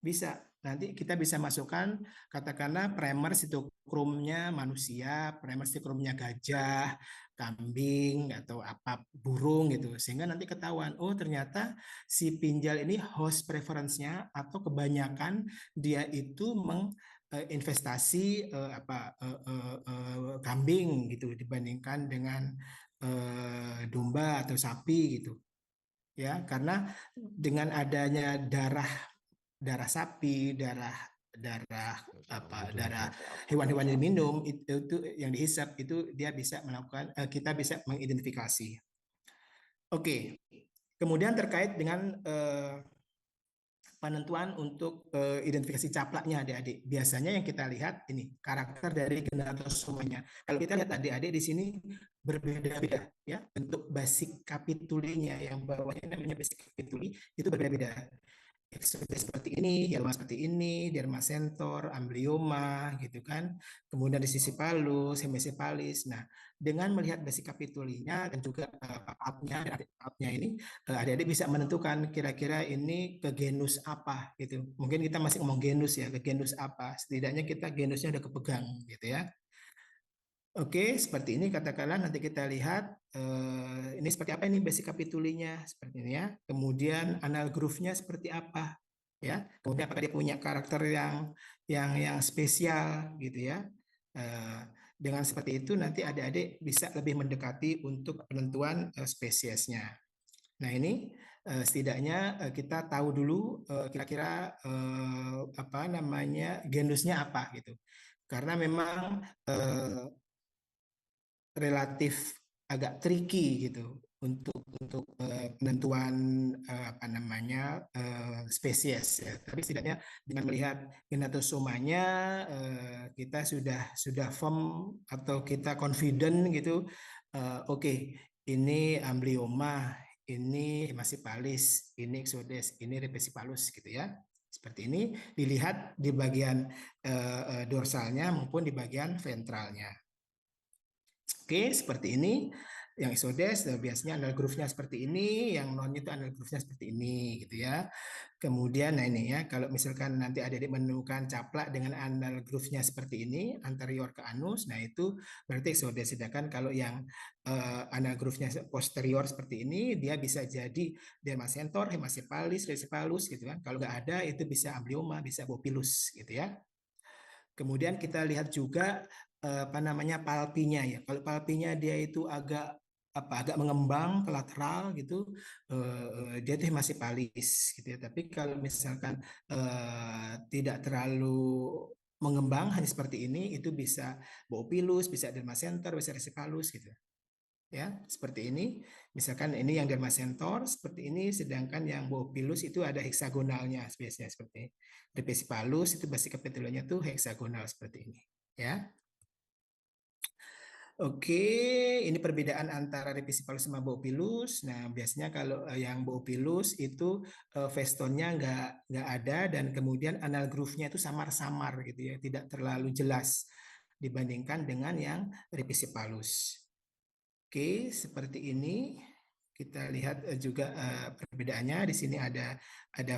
Bisa. Nanti kita bisa masukkan katakanlah primer sitokromnya manusia, primer sitokromnya gajah, kambing atau apa burung gitu. Sehingga nanti ketahuan, oh ternyata si pinjal ini host preference-nya atau kebanyakan dia itu menginvestasi kambing gitu dibandingkan dengan domba atau sapi gitu. Ya, karena dengan adanya darah darah sapi, darah darah darah hewan-hewan yang minum itu yang dihisap itu dia bisa melakukan kita bisa mengidentifikasi. Oke. Kemudian terkait dengan penentuan untuk identifikasi caplaknya adik-adik. Biasanya yang kita lihat ini karakter dari genatosomanya. Kalau kita lihat adik-adik di sini berbeda-beda ya bentuk basic capitulinya yang bawahnya namanya basic capituli itu berbeda-beda. Seperti ini, Derma seperti ini, Dermacentor, Amblyoma, gitu kan. Kemudian di sisi palus, hemisepalis. Nah, dengan melihat basic capitulinya dan juga up-nya ini, adik-adik bisa menentukan kira-kira ini ke genus apa, gitu. Mungkin kita masih ngomong genus ya, ke genus apa. Setidaknya kita genusnya udah kepegang, gitu ya. Oke, seperti ini katakanlah nanti kita lihat ini seperti apa ini basic capitulinya seperti ini ya. Kemudian anal groove-nya seperti apa ya. Kemudian apakah dia punya karakter yang spesial gitu ya. Eh, dengan seperti itu nanti adik-adik bisa lebih mendekati untuk penentuan spesiesnya. Nah, ini setidaknya kita tahu dulu kira-kira apa namanya genusnya apa gitu. Karena memang relatif agak tricky gitu untuk penentuan apa namanya spesies ya. Tapi setidaknya dengan melihat genatosomanya kita sudah firm atau kita confident gitu. Oke, ini amblyoma, ini hemasipalis, ini exodes, ini repesipalus gitu ya. Seperti ini dilihat di bagian dorsalnya maupun di bagian ventralnya. Oke, seperti ini. Yang isodes biasanya anal groove-nya seperti ini, yang non itu anal groove-nya seperti ini gitu ya. Kemudian nah ini ya, kalau misalkan nanti adik-adik menemukan caplak dengan anal groove-nya seperti ini, anterior ke anus, nah itu berarti isodes. Sedangkan kalau yang anal groove-nya posterior seperti ini, dia bisa jadi dermacentor, hematocephalus, rhizocephalus gitu kan. Kalau nggak ada itu bisa amblyoma, bisa bopilus gitu ya. Kemudian kita lihat juga apa namanya palpinya ya. Kalau palpinya dia itu agak mengembang ke lateral gitu, dia itu masih palis gitu ya. Tapi kalau misalkan tidak terlalu mengembang hanya seperti ini, itu bisa boopilus, bisa dermacenter, bisa resipalus gitu ya, seperti ini. Misalkan ini yang dermacentor seperti ini, sedangkan yang boopilus itu ada heksagonalnya biasanya seperti Ripesipalus itu basic epiteliumnya tuh heksagonal seperti ini ya. Oke, ini perbedaan antara Ripesipalus sama boopilus. Nah, biasanya kalau yang boopilus itu vestonnya nggak ada dan kemudian anal groove-nya itu samar-samar gitu ya, tidak terlalu jelas dibandingkan dengan yang Ripesipalus. Oke, seperti ini. Kita lihat juga perbedaannya. Di sini ada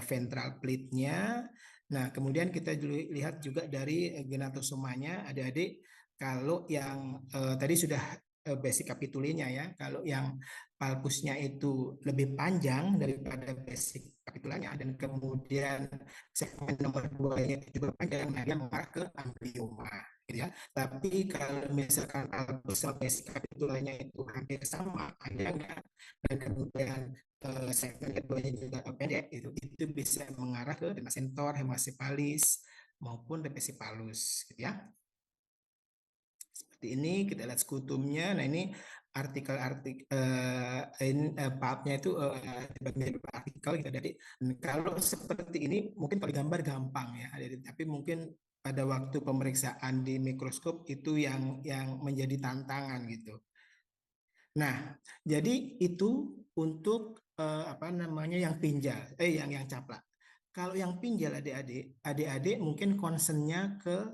ventral plate-nya. Nah, kemudian kita lihat juga dari genatosomanya, adik-adik, kalau yang tadi sudah basic capitulenya ya. Kalau yang palpusnya itu lebih panjang daripada basic capitulanya dan kemudian segmen nomor 2 itu juga panjang, nah dia mengarah ke amblioma gitu ya. Tapi kalau misalkan palpus sama basic capitulanya itu hampir sama panjangnya dan kemudian segmen keduanya juga pendek, itu bisa mengarah ke vena censor, hematocephalus maupun rhepesipalus gitu ya. Seperti ini kita lihat skutumnya. Nah ini artikel-artikel papnya itu menjadi beberapa artikel gitu. Jadi kalau seperti ini mungkin kalau gambar gampang ya, tapi mungkin pada waktu pemeriksaan di mikroskop itu yang menjadi tantangan gitu. Nah, jadi itu untuk apa namanya yang pinjal, yang caplak. Kalau yang pinjal adik-adik mungkin concernnya ke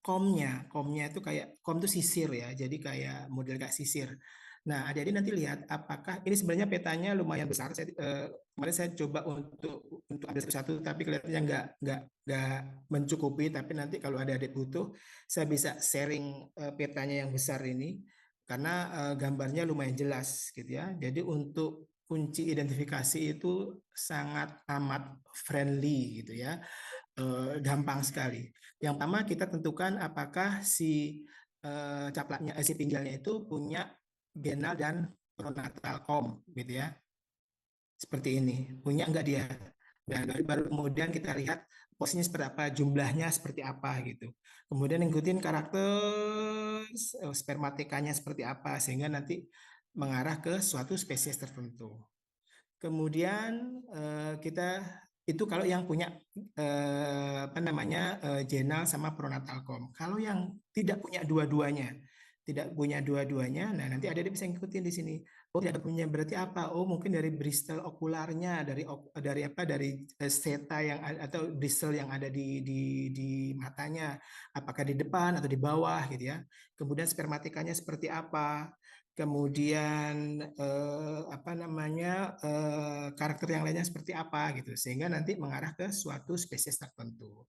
komnya. Komnya itu kayak kom itu sisir ya, jadi kayak model kayak sisir. Nah, adik-adik nanti lihat apakah ini sebenarnya petanya lumayan besar. Kemarin saya coba untuk ambil satu-satu, tapi kelihatannya nggak mencukupi. Tapi nanti kalau adik-adik butuh, saya bisa sharing petanya yang besar ini karena gambarnya lumayan jelas gitu ya. Jadi untuk kunci identifikasi itu sangat amat friendly gitu ya, gampang sekali. Yang pertama kita tentukan apakah si caplaknya, si pinjalnya itu punya genal dan pronatal com gitu ya. Seperti ini, punya enggak dia? Dan baru kemudian kita lihat posisinya seperti apa, jumlahnya seperti apa gitu. Kemudian ikutin karakter spermatikanya seperti apa sehingga nanti mengarah ke suatu spesies tertentu. Kemudian kita itu kalau yang punya apa namanya genal sama pronatal com. Kalau yang tidak punya dua-duanya, nah nanti ada bisa ngikutin di sini. Oh, tidak punya berarti apa? Oh, mungkin dari Bristol okularnya, dari apa? Dari seta yang atau Bristol yang ada di matanya, apakah di depan atau di bawah gitu ya. Kemudian spermatikanya seperti apa? Kemudian apa namanya karakter yang lainnya seperti apa gitu sehingga nanti mengarah ke suatu spesies tertentu.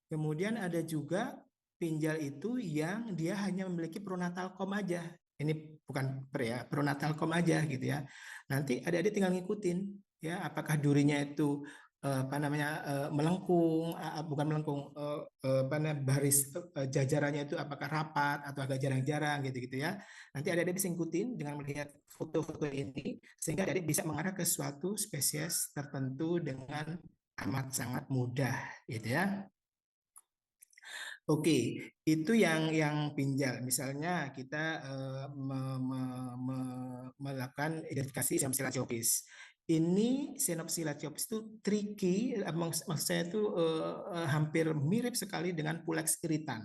Kemudian ada juga pinjal itu yang dia hanya memiliki pronatal com aja. Ini bukan pronatal com aja gitu ya. Nanti adik-adik tinggal ngikutin ya apakah durinya itu apa namanya melengkung, bukan melengkung, apa namanya baris jajarannya itu apakah rapat atau agak jarang-jarang gitu-gitu ya. Nanti adik-adik bisa ngikutin dengan melihat foto-foto ini sehingga adik bisa mengarah ke suatu spesies tertentu dengan amat sangat mudah gitu ya. Oke, itu yang pinjal. Misalnya kita melakukan identifikasi Xenopsilathiopis. Ini Xenopsilathiopis itu tricky, maksud saya itu hampir mirip sekali dengan Pulex irritan,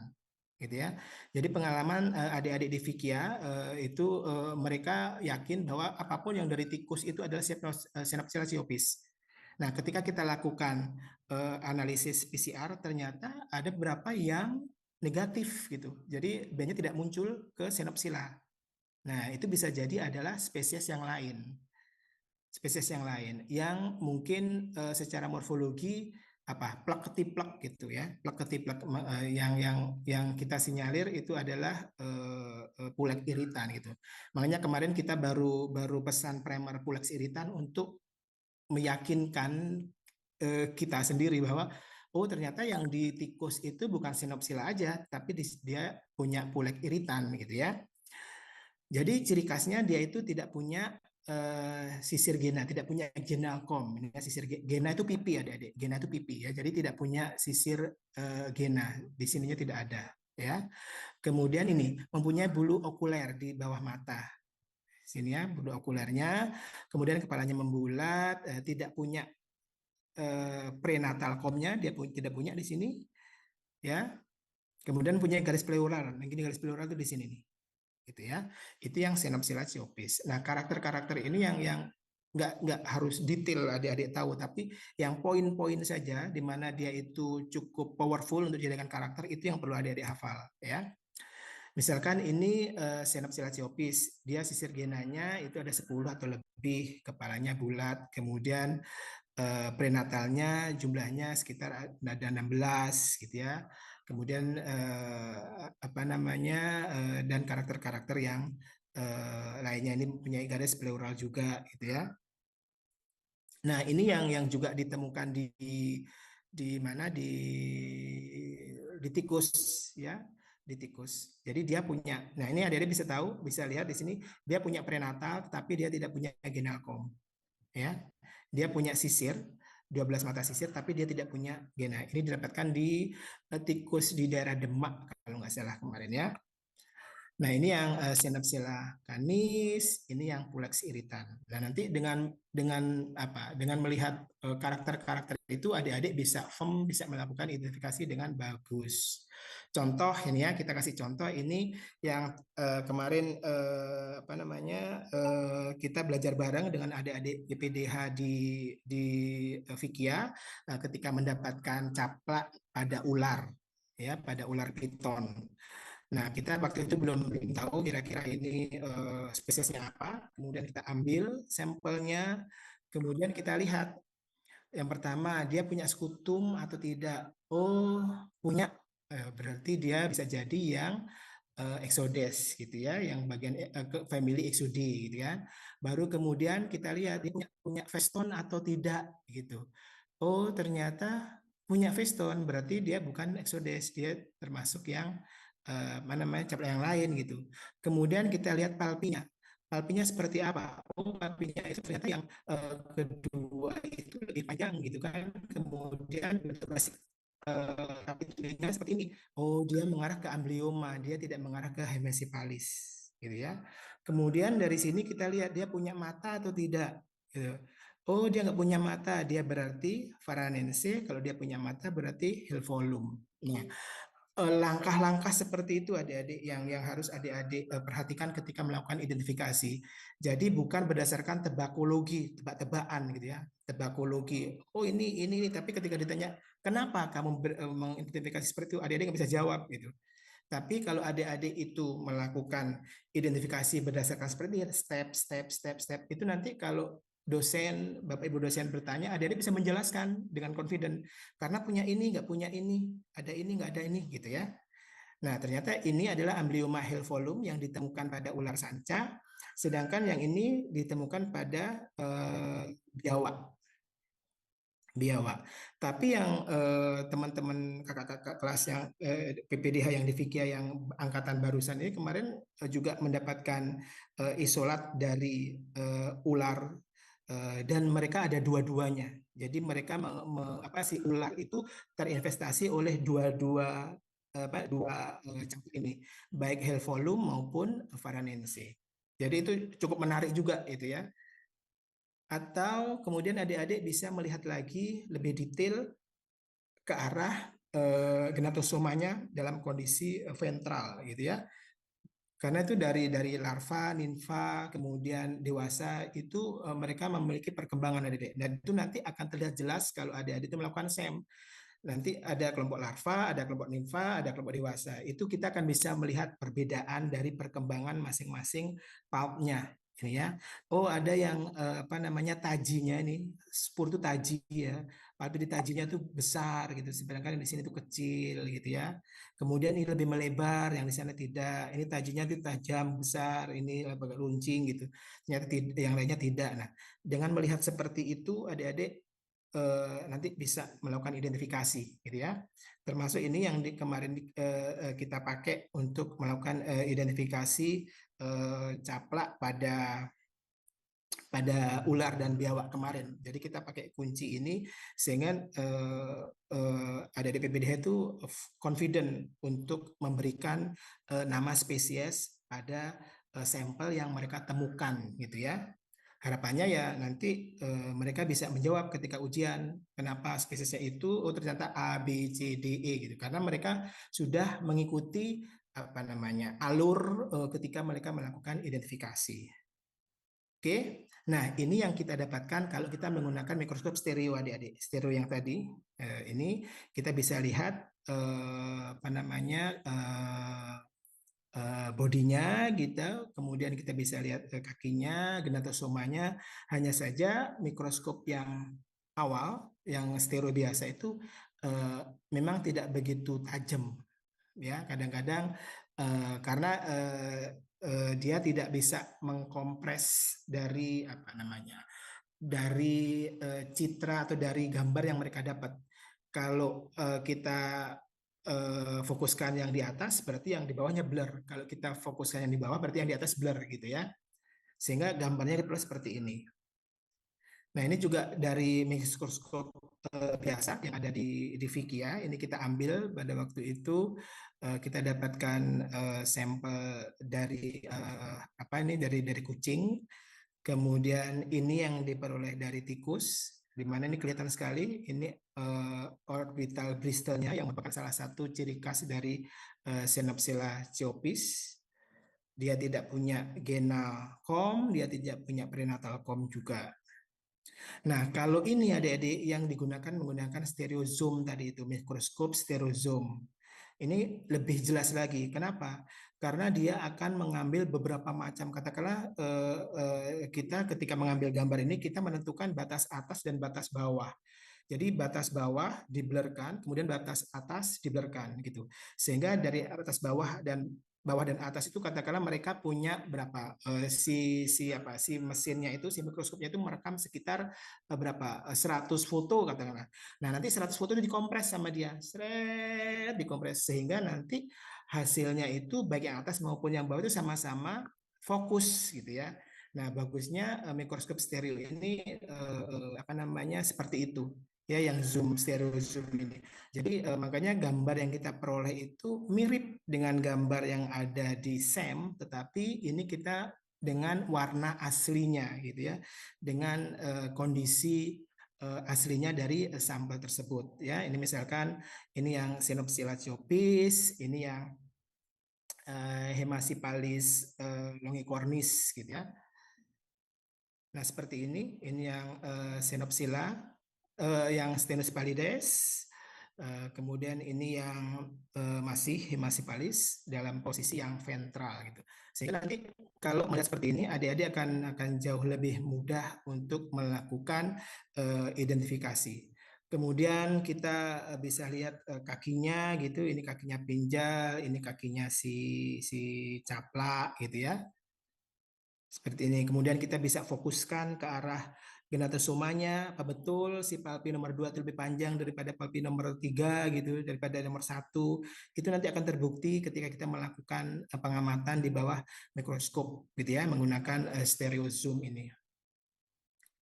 gitu ya. Jadi pengalaman adik-adik di Vikia itu mereka yakin bahwa apapun yang dari tikus itu adalah Xenopsilathiopis. Nah, ketika kita lakukan analisis PCR ternyata ada beberapa yang negatif gitu. Jadi B-nya tidak muncul ke Xenopsila. Nah, itu bisa jadi adalah spesies yang lain. Spesies yang lain yang mungkin secara morfologi apa plak ketiplak gitu ya, plak ketiplak yang kita sinyalir itu adalah Pulex irritan gitu. Makanya kemarin kita baru pesan primer Pulex irritan untuk meyakinkan kita sendiri bahwa oh ternyata yang di tikus itu bukan sinopsila aja, tapi dia punya Pulex irritan gitu ya. Jadi ciri khasnya dia itu tidak punya sisir gena, tidak punya genalcom. Ini sisir gena itu pipi adik-adik. Gena itu pipi ya. Jadi tidak punya sisir gena. Di sininya tidak ada ya. Kemudian ini mempunyai bulu okuler di bawah mata. Sini ya, bulu okulernya. Kemudian kepalanya membulat, tidak punya prenatal comnya dia tidak punya di sini ya. Kemudian punya garis pleural. Nah, gini garis pleural itu di sini nih. Gitu ya. Itu yang Xenopsilathiopis. Nah, karakter-karakter ini yang nggak harus detail adik-adik tahu, tapi yang poin-poin saja di mana dia itu cukup powerful untuk dijadikan karakter itu yang perlu adik-adik hafal ya. Misalkan ini Xenopsilathiopis, dia sisir genanya itu ada 10 atau lebih, kepalanya bulat, kemudian prenatalnya jumlahnya sekitar ada 16 gitu ya. Kemudian apa namanya dan karakter-karakter yang lainnya ini punya garis pleural juga gitu ya. Nah, ini yang juga ditemukan di mana di tikus ya, di tikus. Jadi dia punya. Nah, ini adik-adik bisa tahu, bisa lihat di sini dia punya prenatal tapi dia tidak punya genalkom ya. Dia punya sisir 12 mata sisir tapi dia tidak punya gena. Ini didapatkan di tikus di daerah Demak kalau nggak salah kemarin ya. Nah, ini yang Xenopsila canis, ini yang Pulex irritan. Nah, nanti dengan apa? Dengan melihat karakter-karakter itu adik-adik bisa bisa melakukan identifikasi dengan bagus. Contoh ini ya, kita kasih contoh ini yang kemarin apa namanya? Kita belajar bareng dengan adik-adik IPDH di Vikia ketika mendapatkan caplak pada ular ya, pada ular piton. Nah, kita waktu itu belum tahu kira-kira ini spesiesnya apa. Kemudian kita ambil sampelnya, kemudian kita lihat. Yang pertama, dia punya skutum atau tidak. Oh, punya. Berarti dia bisa jadi yang Exodes gitu ya, yang bagian ke family Exodi gitu ya. Baru kemudian kita lihat dia punya veston atau tidak gitu. Oh, ternyata punya veston, berarti dia bukan Exodes, dia termasuk yang mana namanya capla yang lain gitu. Kemudian kita lihat palpinya. Palpinya seperti apa? Oh, palpinya itu ternyata yang kedua itu lebih panjang gitu kan. Kemudian bentuk basic kapitulnya seperti ini. Oh, dia mengarah ke amblioma, dia tidak mengarah ke hemesipalis, gitu ya. Kemudian dari sini kita lihat dia punya mata atau tidak. Gitu. Oh, dia nggak punya mata, dia berarti varanense. Kalau dia punya mata berarti hilvolum. Nah, langkah-langkah seperti itu adik-adik yang harus adik-adik perhatikan ketika melakukan identifikasi. Jadi bukan berdasarkan tebakologi, tebak-tebakan gitu ya, tebakologi. Oh ini, tapi ketika ditanya kenapa kamu mengidentifikasi seperti itu, adik-adik nggak bisa jawab gitu. Tapi kalau adik-adik itu melakukan identifikasi berdasarkan seperti ini, step, itu nanti kalau dosen, Bapak Ibu dosen bertanya, adik-adik bisa menjelaskan dengan confident. Karena punya ini, nggak punya ini, ada ini, nggak ada ini, gitu ya. Nah, ternyata ini adalah Amblyomma helvolum yang ditemukan pada ular sanca, sedangkan yang ini ditemukan pada biawak. Biawak. Tapi yang teman-teman kakak-kakak kelas yang PPDH yang di Vikia yang angkatan barusan ini kemarin juga mendapatkan isolat dari ular dan mereka ada dua-duanya. Jadi mereka apa sih ular itu terinvestasi oleh dua-dua dua campak ini, baik Helvolum maupun Varanense. Jadi itu cukup menarik juga itu ya. Atau kemudian adik-adik bisa melihat lagi lebih detail ke arah genatosomanya dalam kondisi ventral gitu ya. Karena itu dari larva, ninfa, kemudian dewasa itu mereka memiliki perkembangan adik-adik. Dan itu nanti akan terlihat jelas kalau adik-adik itu melakukan SEM. Nanti ada kelompok larva, ada kelompok nimfa, ada kelompok dewasa. Itu kita akan bisa melihat perbedaan dari perkembangan masing-masing pulpnya. Ini ya. Oh, ada yang apa namanya tajinya ini, spur itu taji ya. Pulp di tajinya tuh besar gitu, sedangkan di sini tuh kecil gitu ya. Kemudian ini lebih melebar, yang di sana tidak. Ini tajinya tuh tajam besar, ini agak runcing gitu. Ternyata yang lainnya tidak. Nah, dengan melihat seperti itu, adik-adik nanti bisa melakukan identifikasi gitu ya. Termasuk ini yang kemarin kita pakai untuk melakukan identifikasi caplak pada ular dan biawak kemarin. Jadi kita pakai kunci ini sehingga ada di PPDH itu confident untuk memberikan nama spesies pada sampel yang mereka temukan gitu ya. Harapannya ya nanti mereka bisa menjawab ketika ujian kenapa spesiesnya itu oh ternyata A B C D E gitu karena mereka sudah mengikuti apa namanya alur ketika mereka melakukan identifikasi. Oke, nah ini yang kita dapatkan kalau kita menggunakan mikroskop stereo adik-adik. Stereo yang tadi ini kita bisa lihat apa namanya bodinya gitu, kemudian kita bisa lihat kakinya, genatosomanya. Hanya saja mikroskop yang awal, yang stereo biasa itu memang tidak begitu tajam, ya. Kadang-kadang karena dia tidak bisa mengkompres dari apa namanya, dari citra atau dari gambar yang mereka dapat. Kalau kita fokuskan yang di atas, berarti yang di bawahnya blur. Kalau kita fokuskan yang di bawah, berarti yang di atas blur gitu ya. Sehingga gambarnya diperoleh seperti ini. Nah, ini juga dari mikroskop biasa yang ada di Viki ya. Ini kita ambil pada waktu itu kita dapatkan sampel dari apa ini dari kucing. Kemudian ini yang diperoleh dari tikus, di mana ini kelihatan sekali ini orbital bristlenya yang merupakan salah satu ciri khas dari Xenopsila chyopis. Dia tidak punya genal comb, dia tidak punya prenatal comb juga. Nah, kalau ini adik-adik yang digunakan menggunakan stereo zoom tadi itu, mikroskop stereo zoom. Ini lebih jelas lagi. Kenapa? Karena dia akan mengambil beberapa macam, katakanlah kita ketika mengambil gambar ini kita menentukan batas atas dan batas bawah. Jadi batas bawah diblurkan, kemudian batas atas diblurkan gitu. Sehingga dari atas bawah dan atas itu katakanlah mereka punya berapa si mesinnya itu si mikroskopnya itu merekam sekitar berapa 100 foto katakanlah. Nah, nanti 100 foto itu dikompres sama dia. Seret dikompres sehingga nanti hasilnya itu baik yang atas maupun yang bawah itu sama-sama fokus gitu ya. Nah, bagusnya mikroskop stereo ini apa namanya seperti itu ya yang zoom stereo zoom ini. Jadi makanya gambar yang kita peroleh itu mirip dengan gambar yang ada di SEM, tetapi ini kita dengan warna aslinya gitu ya, dengan kondisi aslinya dari sampel tersebut ya. Ini misalkan ini yang Xenopsila chyopis, ini yang Hemasipalis longicornis gitu ya. Nah, seperti ini yang Xenopsila, yang Stenus pallidus, kemudian ini yang masih Hemasipalis dalam posisi yang ventral gitu. Sehingga nanti kalau melihat seperti ini, adik-adik akan jauh lebih mudah untuk melakukan identifikasi. Kemudian kita bisa lihat kakinya gitu, ini kakinya pinjal, ini kakinya si caplak gitu ya. Seperti ini. Kemudian kita bisa fokuskan ke arah genatosomanya, apa betul si palpi nomor 2 itu lebih panjang daripada palpi nomor 3 gitu, daripada nomor 1. Itu nanti akan terbukti ketika kita melakukan pengamatan di bawah mikroskop gitu ya, menggunakan stereo zoom ini.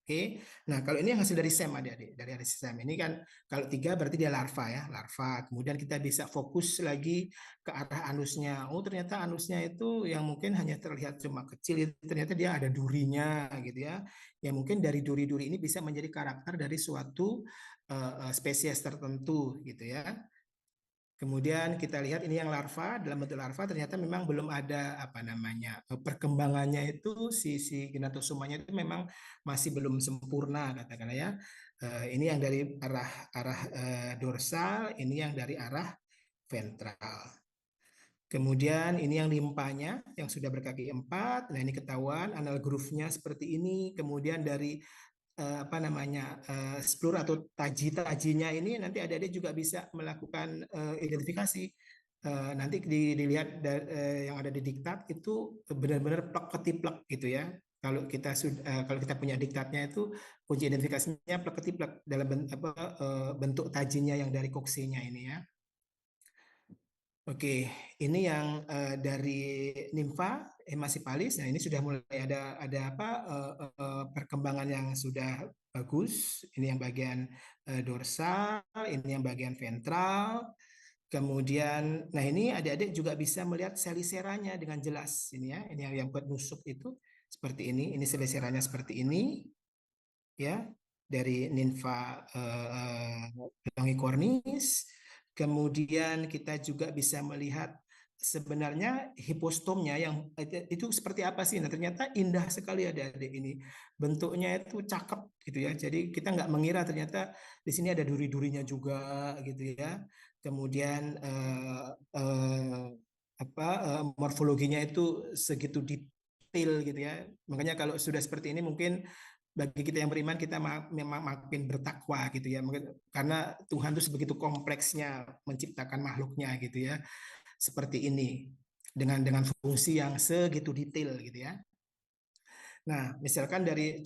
Oke, nah kalau ini yang hasil dari SEM adik-adik, dari hasil SEM ini kan kalau 3 berarti dia larva ya, larva. Kemudian kita bisa fokus lagi ke arah anusnya. Oh ternyata anusnya itu yang mungkin hanya terlihat cuma kecil, ternyata dia ada durinya gitu ya. Yang mungkin dari duri-duri ini bisa menjadi karakter dari suatu spesies tertentu gitu ya. Kemudian kita lihat ini yang larva, dalam bentuk larva ternyata memang belum ada apa namanya perkembangannya itu si genatosomanya itu memang masih belum sempurna katakanlah ya. Ini yang dari arah dorsal, ini yang dari arah ventral. Kemudian ini yang limpanya yang sudah berkaki 4. Nah, ini ketahuan anal groove-nya seperti ini. Kemudian dari apa namanya explore atau taji-tajinya ini nanti adik-adik juga bisa melakukan identifikasi. Nanti dilihat yang ada di diktat itu benar-benar plek ketiplek gitu ya. Kalau kita punya diktatnya itu kunci identifikasinya plek ketiplek dalam bentuk tajinya yang dari koksinya ini ya. Oke, ini yang dari nimfa hemasipalis. Nah, ini sudah mulai ada apa perkembangan yang sudah bagus. Ini yang bagian dorsal, ini yang bagian ventral. Kemudian, nah ini adik-adik juga bisa melihat seliseranya dengan jelas. Ini ya, ini yang buat nusuk itu seperti ini. Ini seliseranya seperti ini, ya, dari nimfa longicornis. Kemudian kita juga bisa melihat sebenarnya hipostomnya yang itu seperti apa sih? Nah ternyata indah sekali adik-adik ini. Bentuknya itu cakep gitu ya. Jadi kita nggak mengira ternyata di sini ada duri-durinya juga gitu ya. Kemudian morfologinya itu segitu detail gitu ya. Makanya kalau sudah seperti ini mungkin bagi kita yang beriman kita memang makin bertakwa gitu ya karena Tuhan itu sebegitu kompleksnya menciptakan makhluknya gitu ya seperti ini. dengan fungsi yang segitu detail gitu ya. Nah, misalkan dari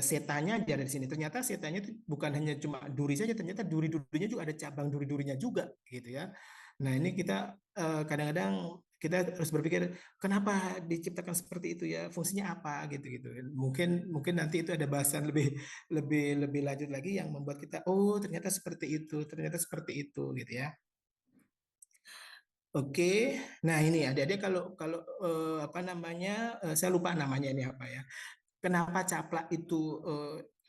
setanya aja dari sini, ternyata setanya itu bukan hanya cuma duri saja, ternyata duri-durinya juga ada cabang duri-durinya juga gitu ya. Nah, ini kita kadang-kadang kita harus berpikir kenapa diciptakan seperti itu ya, fungsinya apa gitu gitu. Mungkin mungkin nanti itu ada bahasan lebih lebih lebih lanjut lagi yang membuat kita oh ternyata seperti itu gitu ya. Oke, nah ini adik-adik kalau kalau apa namanya, saya lupa namanya ini apa ya. Kenapa caplak itu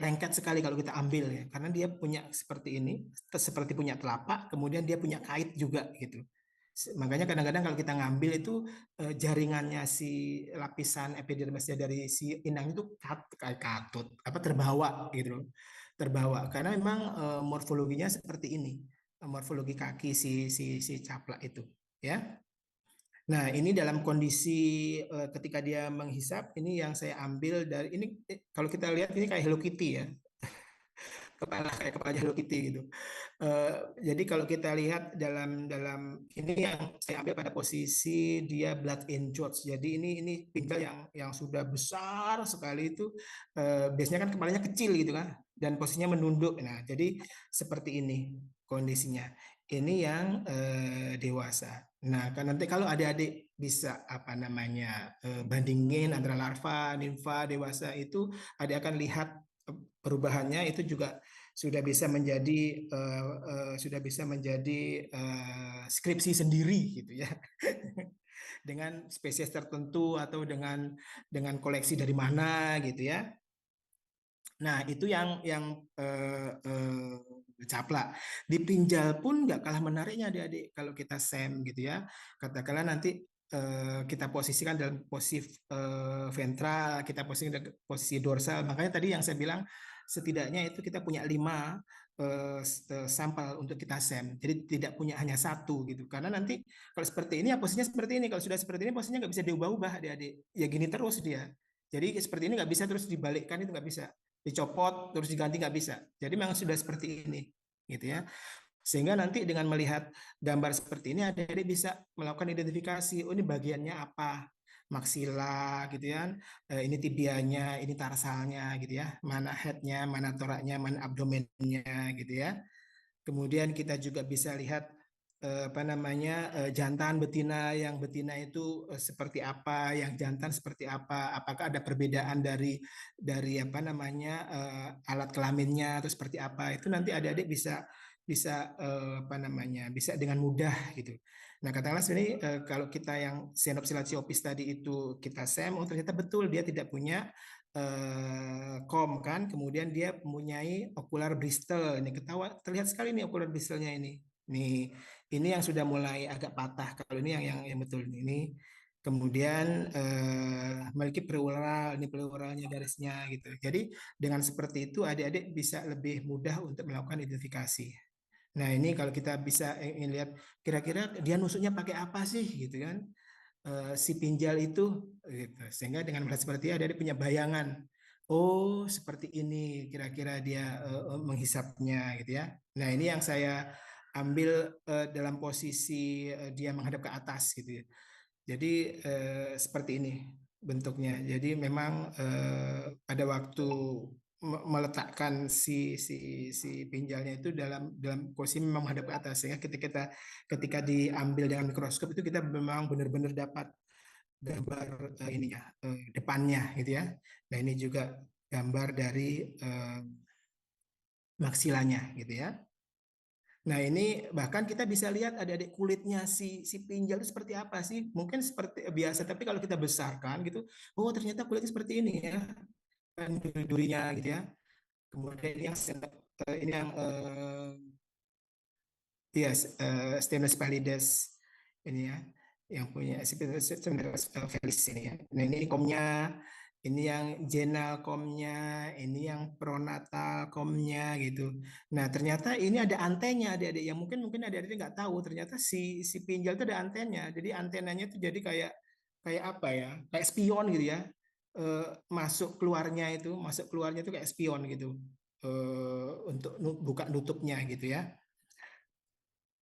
lengket sekali kalau kita ambil ya? Karena dia punya seperti ini, seperti punya telapak, kemudian dia punya kait juga gitu. Makanya kadang-kadang kalau kita ngambil itu jaringannya si lapisan epidermisnya dari si inang itu kayak katut, apa terbawa gitu loh, terbawa. Karena memang morfologinya seperti ini, morfologi kaki si caplak itu, ya. Nah, ini dalam kondisi ketika dia menghisap, ini yang saya ambil dari ini kalau kita lihat ini kayak Hello Kitty ya, kepala kayak kepala Hello Kitty gitu. Eh, jadi kalau kita lihat dalam dalam ini yang saya ambil pada posisi dia blood in George. Jadi ini pinggul yang sudah besar sekali itu biasanya kan kepalanya kecil gitu kan dan posisinya menunduk. Nah, jadi seperti ini kondisinya. Ini yang dewasa. Nah, kan nanti kalau adik-adik bisa apa namanya bandingin antara larva, nimfa, dewasa itu adik akan lihat perubahannya itu juga sudah bisa menjadi sudah bisa menjadi skripsi sendiri gitu ya dengan spesies tertentu atau dengan koleksi dari mana gitu ya. Nah, itu yang caplak. Di pinjal pun nggak kalah menariknya adik-adik kalau kita sem gitu ya. Katakanlah nanti kita posisikan dalam posisi ventral, kita posisikan dalam posisi dorsal. Makanya tadi yang saya bilang setidaknya itu kita punya 5 sampel untuk kita sem. Jadi tidak punya hanya satu gitu. Karena nanti kalau seperti ini ya posisinya seperti ini. Kalau sudah seperti ini posisinya nggak bisa diubah-ubah adik-adik. Ya gini terus dia. Jadi seperti ini nggak bisa terus dibalikkan itu nggak bisa dicopot terus diganti nggak bisa. Jadi memang sudah seperti ini, gitu ya. Sehingga nanti dengan melihat gambar seperti ini, adik-adik bisa melakukan identifikasi. Oh ini bagiannya apa? Maksila, gitu ya. Ini tibianya, ini tarsalnya, gitu ya. Mana headnya, mana toraknya, mana abdomennya, gitu ya. Kemudian kita juga bisa lihat apa namanya jantan betina yang betina itu seperti apa, yang jantan seperti apa, apakah ada perbedaan dari apa namanya alat kelaminnya atau seperti apa itu nanti adik-adik bisa bisa apa namanya bisa dengan mudah gitu. Nah katakanlah sebenarnya kalau kita yang Xenopsilathiopis tadi itu kita sem, oh ternyata betul dia tidak punya kom kan, kemudian dia mempunyai ocular bristle. Ini ketawa terlihat sekali nih ocular bristle-nya ini. Ini yang sudah mulai agak patah. Kalau ini yang betul ini. Kemudian memiliki pleural, ini pleuralnya garisnya gitu. Jadi dengan seperti itu adik-adik bisa lebih mudah untuk melakukan identifikasi. Nah ini kalau kita bisa ingin lihat kira-kira dia nusuknya pakai apa sih gitu kan si pinjal itu gitu. Sehingga dengan melihat seperti itu dia punya bayangan. Oh, seperti ini kira-kira dia menghisapnya gitu ya. Nah, ini yang saya ambil dalam posisi dia menghadap ke atas gitu ya. Jadi seperti ini bentuknya. Jadi memang pada waktu meletakkan si pinjalnya itu dalam dalam posisi memang menghadap ke atas sehingga ketika diambil dengan mikroskop itu kita memang benar-benar dapat gambar ini ya depannya gitu ya. Nah ini juga gambar dari maksilanya gitu ya. Nah ini bahkan kita bisa lihat adik-adik kulitnya si pinjal itu seperti apa sih? Mungkin seperti biasa, tapi kalau kita besarkan gitu, oh ternyata kulitnya seperti ini ya, kan durinya gitu ya. Kemudian ini yang ya Staphylococcus pallidus ini ya yang punya Staphylococcus felis ini ya. Nah ini komnya, ini yang genal komnya, ini yang pronatal komnya gitu. Nah ternyata ini ada antenya adik-adik yang mungkin mungkin adik-adik nggak tahu ternyata si pinjal itu ada antennya. Jadi antenanya itu jadi kayak kayak apa ya? Kayak spion gitu ya. Masuk keluarnya itu kayak spion gitu. Untuk buka nutupnya gitu ya.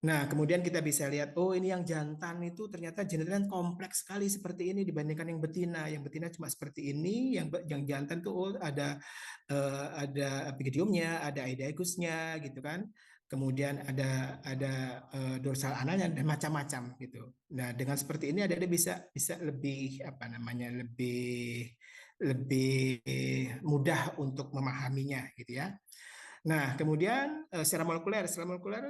Nah, kemudian kita bisa lihat, oh ini yang jantan itu ternyata genetnya kompleks sekali seperti ini dibandingkan yang betina. Yang betina cuma seperti ini, yang jantan tuh oh, ada epigidiumnya, ada aedaegusnya gitu kan. Kemudian ada dorsal ananya dan macam-macam gitu. Nah, dengan seperti ini ada bisa bisa lebih apa namanya lebih lebih mudah untuk memahaminya gitu ya. Nah, kemudian secara molekuler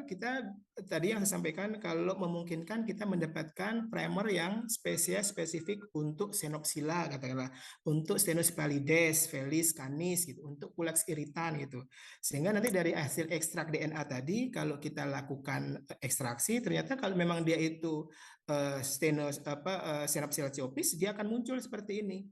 kita tadi yang saya sampaikan kalau memungkinkan kita mendapatkan primer yang spesies spesifik untuk Xenopsila katakanlah, untuk Stenosis pallidus, Felis, Canis gitu, untuk Pulex irritan gitu. Sehingga nanti dari hasil ekstrak DNA tadi kalau kita lakukan ekstraksi ternyata kalau memang dia itu Xenopsila cyopis dia akan muncul seperti ini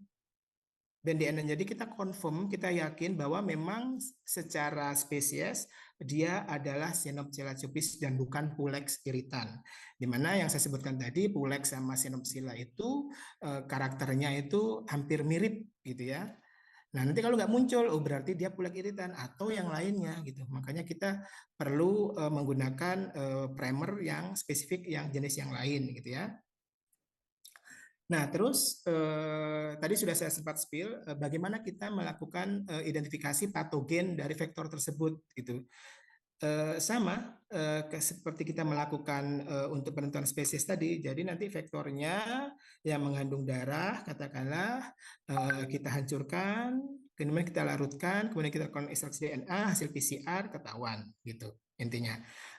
dan DNA. Jadi kita confirm, kita yakin bahwa memang secara spesies dia adalah Xenopsila cupis dan bukan Pulex irritan. Di mana yang saya sebutkan tadi Pulex sama Xenopsila itu karakternya itu hampir mirip gitu ya. Nah, nanti kalau nggak muncul, oh berarti dia Pulex irritan atau yang lainnya gitu. Makanya kita perlu menggunakan primer yang spesifik yang jenis yang lain gitu ya. Nah, terus tadi sudah saya sempat spill bagaimana kita melakukan identifikasi patogen dari vektor tersebut gitu. Sama seperti kita melakukan untuk penentuan spesies tadi. Jadi nanti vektornya yang mengandung darah, katakanlah kita hancurkan, kemudian kita larutkan, kemudian kita lakukan ekstraksi DNA, hasil PCR ketahuan gitu intinya.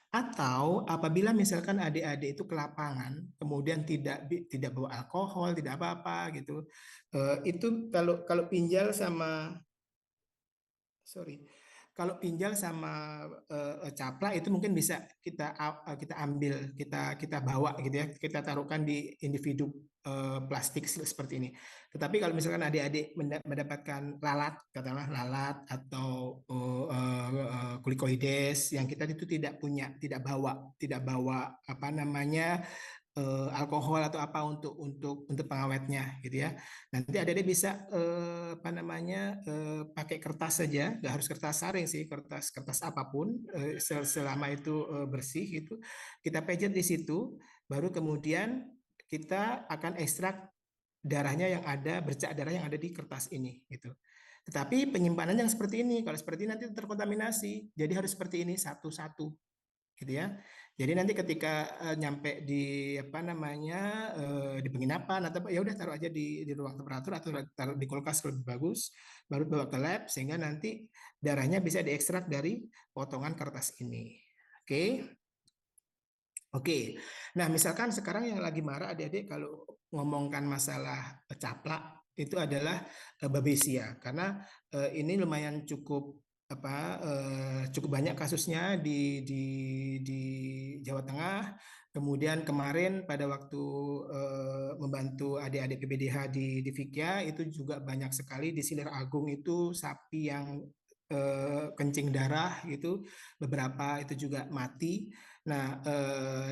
Atau apabila misalkan adik-adik itu ke lapangan, kemudian tidak bawa alkohol, tidak apa-apa gitu, itu kalau pinjal sama sorry, kalau pinjal sama capla itu mungkin bisa kita ambil, kita bawa gitu ya, kita taruhkan di individu plastik seperti ini. Tetapi kalau misalkan adik-adik mendapatkan lalat, katakanlah lalat atau kulikoides yang kita itu tidak bawa apa namanya alkohol atau apa untuk pengawetnya gitu ya. Nanti adik-adik bisa apa namanya pakai kertas saja, nggak harus kertas saring sih, kertas kertas apapun selama itu bersih itu kita pejat di situ, baru kemudian kita akan ekstrak darahnya yang ada bercak darah yang ada di kertas ini gitu. Tetapi penyimpanan yang seperti ini, kalau seperti ini nanti terkontaminasi, jadi harus seperti ini satu-satu gitu ya. Jadi nanti ketika nyampe di apa namanya di penginapan atau ya udah taruh aja di ruang temperatur atau taruh di kulkas kalau lebih bagus, baru bawa ke lab sehingga nanti darahnya bisa diekstrak dari potongan kertas ini. Oke. Oke. Nah, misalkan sekarang yang lagi marah adik-adik kalau ngomongkan masalah caplak itu adalah babesia karena ini lumayan cukup apa cukup banyak kasusnya di Jawa Tengah. Kemudian kemarin pada waktu membantu adik-adik PBDH di Fikya itu juga banyak sekali di Silir Agung itu sapi yang kencing darah gitu, beberapa itu juga mati. Nah,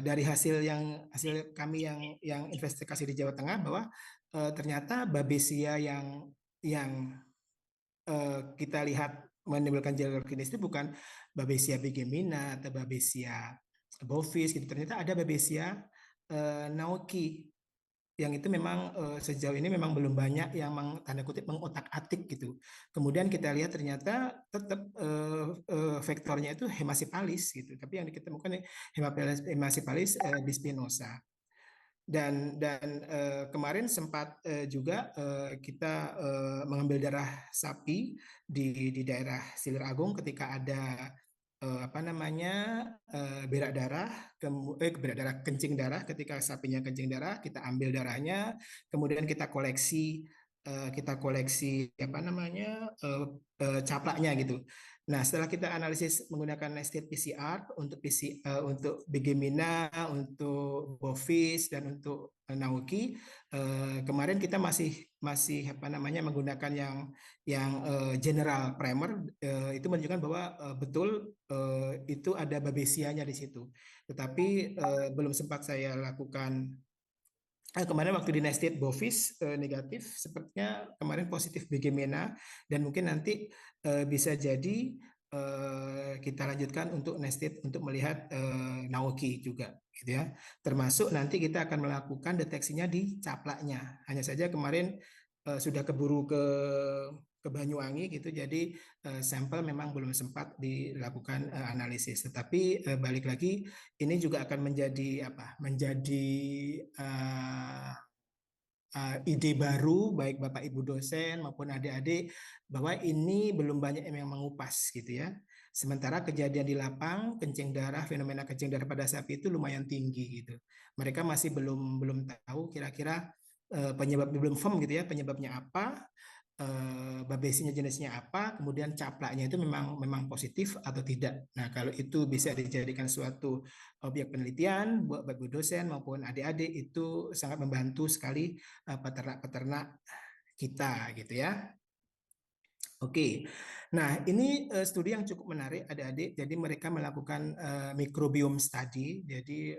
dari hasil kami yang investigasi di Jawa Tengah bahwa ternyata Babesia yang kita lihat menimbulkan jalur klinis itu bukan Babesia bigemina atau Babesia bovis gitu. Ternyata ada Babesia naoki yang itu memang sejauh ini memang belum banyak yang tanda kutip mengotak-atik gitu. Kemudian kita lihat ternyata tetap vektornya itu hemasipalis gitu. Tapi yang ditemukan hemasipalis bispinosa. Dan kemarin sempat juga kita mengambil darah sapi di daerah Silir Agung ketika ada apa namanya berak darah, berak darah kencing darah ketika sapinya kencing darah kita ambil darahnya, kemudian kita koleksi apa namanya caplaknya gitu. Nah, setelah kita analisis menggunakan nested PCR untuk Bigemina, untuk Bovis dan untuk Naoki, kemarin kita masih masih apa namanya menggunakan yang general primer itu menunjukkan bahwa betul itu ada babesianya di situ. Tetapi belum sempat saya lakukan kemarin waktu di nested bovis negatif, sepertinya kemarin positif Bigemina dan mungkin nanti bisa jadi kita lanjutkan untuk nested untuk melihat Naoki juga gitu ya. Termasuk nanti kita akan melakukan deteksinya di caplaknya. Hanya saja kemarin sudah keburu ke Banyuwangi gitu, jadi sampel memang belum sempat dilakukan analisis. Tetapi balik lagi, ini juga akan menjadi apa? Menjadi ide baru baik Bapak Ibu dosen maupun adik-adik bahwa ini belum banyak yang mengupas gitu ya. Sementara kejadian di lapang kencing darah, fenomena kencing darah pada sapi itu lumayan tinggi gitu. Mereka masih belum tahu kira-kira penyebab, belum firm gitu ya, penyebabnya apa, babesinya jenisnya apa, kemudian caplaknya itu memang positif atau tidak. Nah, kalau itu bisa dijadikan suatu objek penelitian buat bapak dosen maupun adik-adik, itu sangat membantu sekali peternak-peternak kita gitu ya. Oke, nah ini studi yang cukup menarik adik-adik. Jadi mereka melakukan microbiome study. Jadi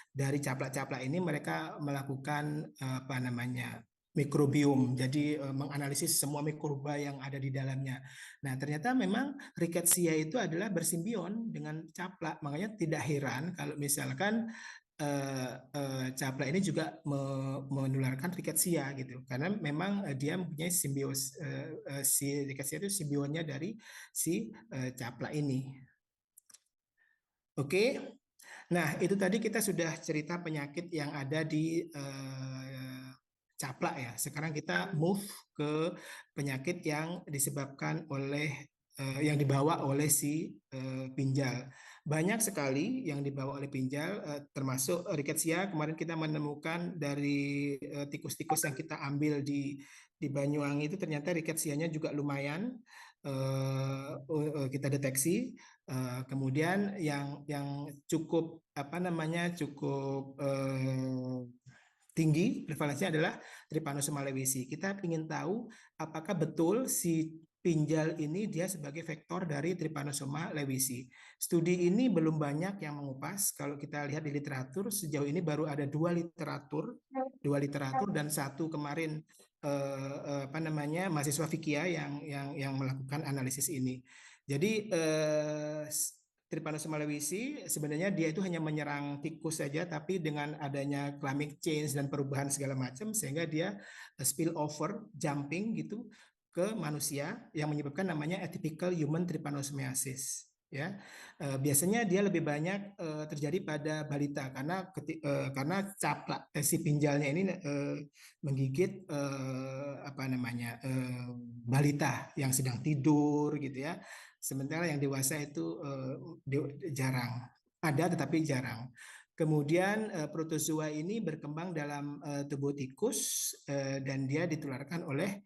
dari caplak-caplak ini mereka melakukan apa namanya mikrobiom. Jadi menganalisis semua mikroba yang ada di dalamnya. Nah ternyata memang rickettsia itu adalah bersimbion dengan caplak. Makanya tidak heran kalau misalkan capla ini juga menularkan rickettsia gitu karena memang dia mempunyai simbios si rickettsia itu simbionnya dari si capla ini. Oke, nah itu tadi kita sudah cerita penyakit yang ada di capla ya. Sekarang kita move ke penyakit yang disebabkan oleh yang dibawa oleh si pinjal. Banyak sekali yang dibawa oleh pinjal, termasuk rickettsia. Kemarin kita menemukan dari tikus-tikus yang kita ambil di Banyuwangi itu ternyata rickettsia-nya juga lumayan kita deteksi. Kemudian yang cukup apa namanya cukup tinggi prevalensinya adalah Trypanosoma lewisi. Kita ingin tahu apakah betul si pinjal ini dia sebagai vektor dari Trypanosoma lewisi. Studi ini belum banyak yang mengupas. Kalau kita lihat di literatur sejauh ini baru ada dua literatur dan satu kemarin apa namanya mahasiswa Fikia yang melakukan analisis ini. Jadi Trypanosoma lewisi sebenarnya dia itu hanya menyerang tikus saja, tapi dengan adanya climate change dan perubahan segala macam sehingga dia spill over, jumping gitu ke manusia yang menyebabkan namanya atypical human trypanosomiasis. Ya, biasanya dia lebih banyak terjadi pada balita karena caplak si pinjalnya ini menggigit apa namanya balita yang sedang tidur gitu ya. Sementara yang dewasa itu jarang, ada tetapi jarang. Kemudian protozoa ini berkembang dalam tubuh tikus dan dia ditularkan oleh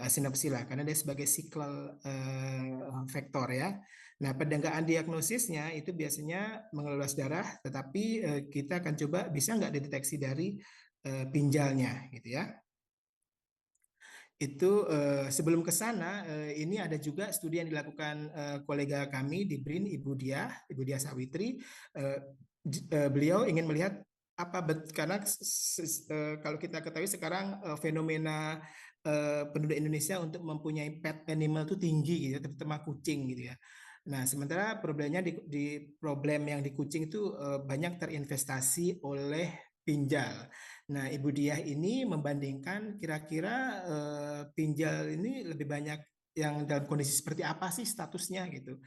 Synopsilla karena dia sebagai siklal vektor ya. Nah, pendengkaan diagnosisnya itu biasanya mengeluas darah, tetapi kita akan coba bisa nggak dideteksi dari pinjalnya gitu ya. Itu sebelum ke sana ini ada juga studi yang dilakukan kolega kami di BRIN, Ibu Diah Sawitri. Beliau ingin melihat apa karena kalau kita ketahui sekarang fenomena penduduk Indonesia untuk mempunyai pet animal itu tinggi gitu ya, terutama kucing gitu ya. Nah, sementara problemnya di problem yang di kucing itu banyak terinvestasi oleh pinjal. Nah, Ibu Diah ini membandingkan kira-kira pinjal ini lebih banyak yang dalam kondisi seperti apa sih statusnya gitu.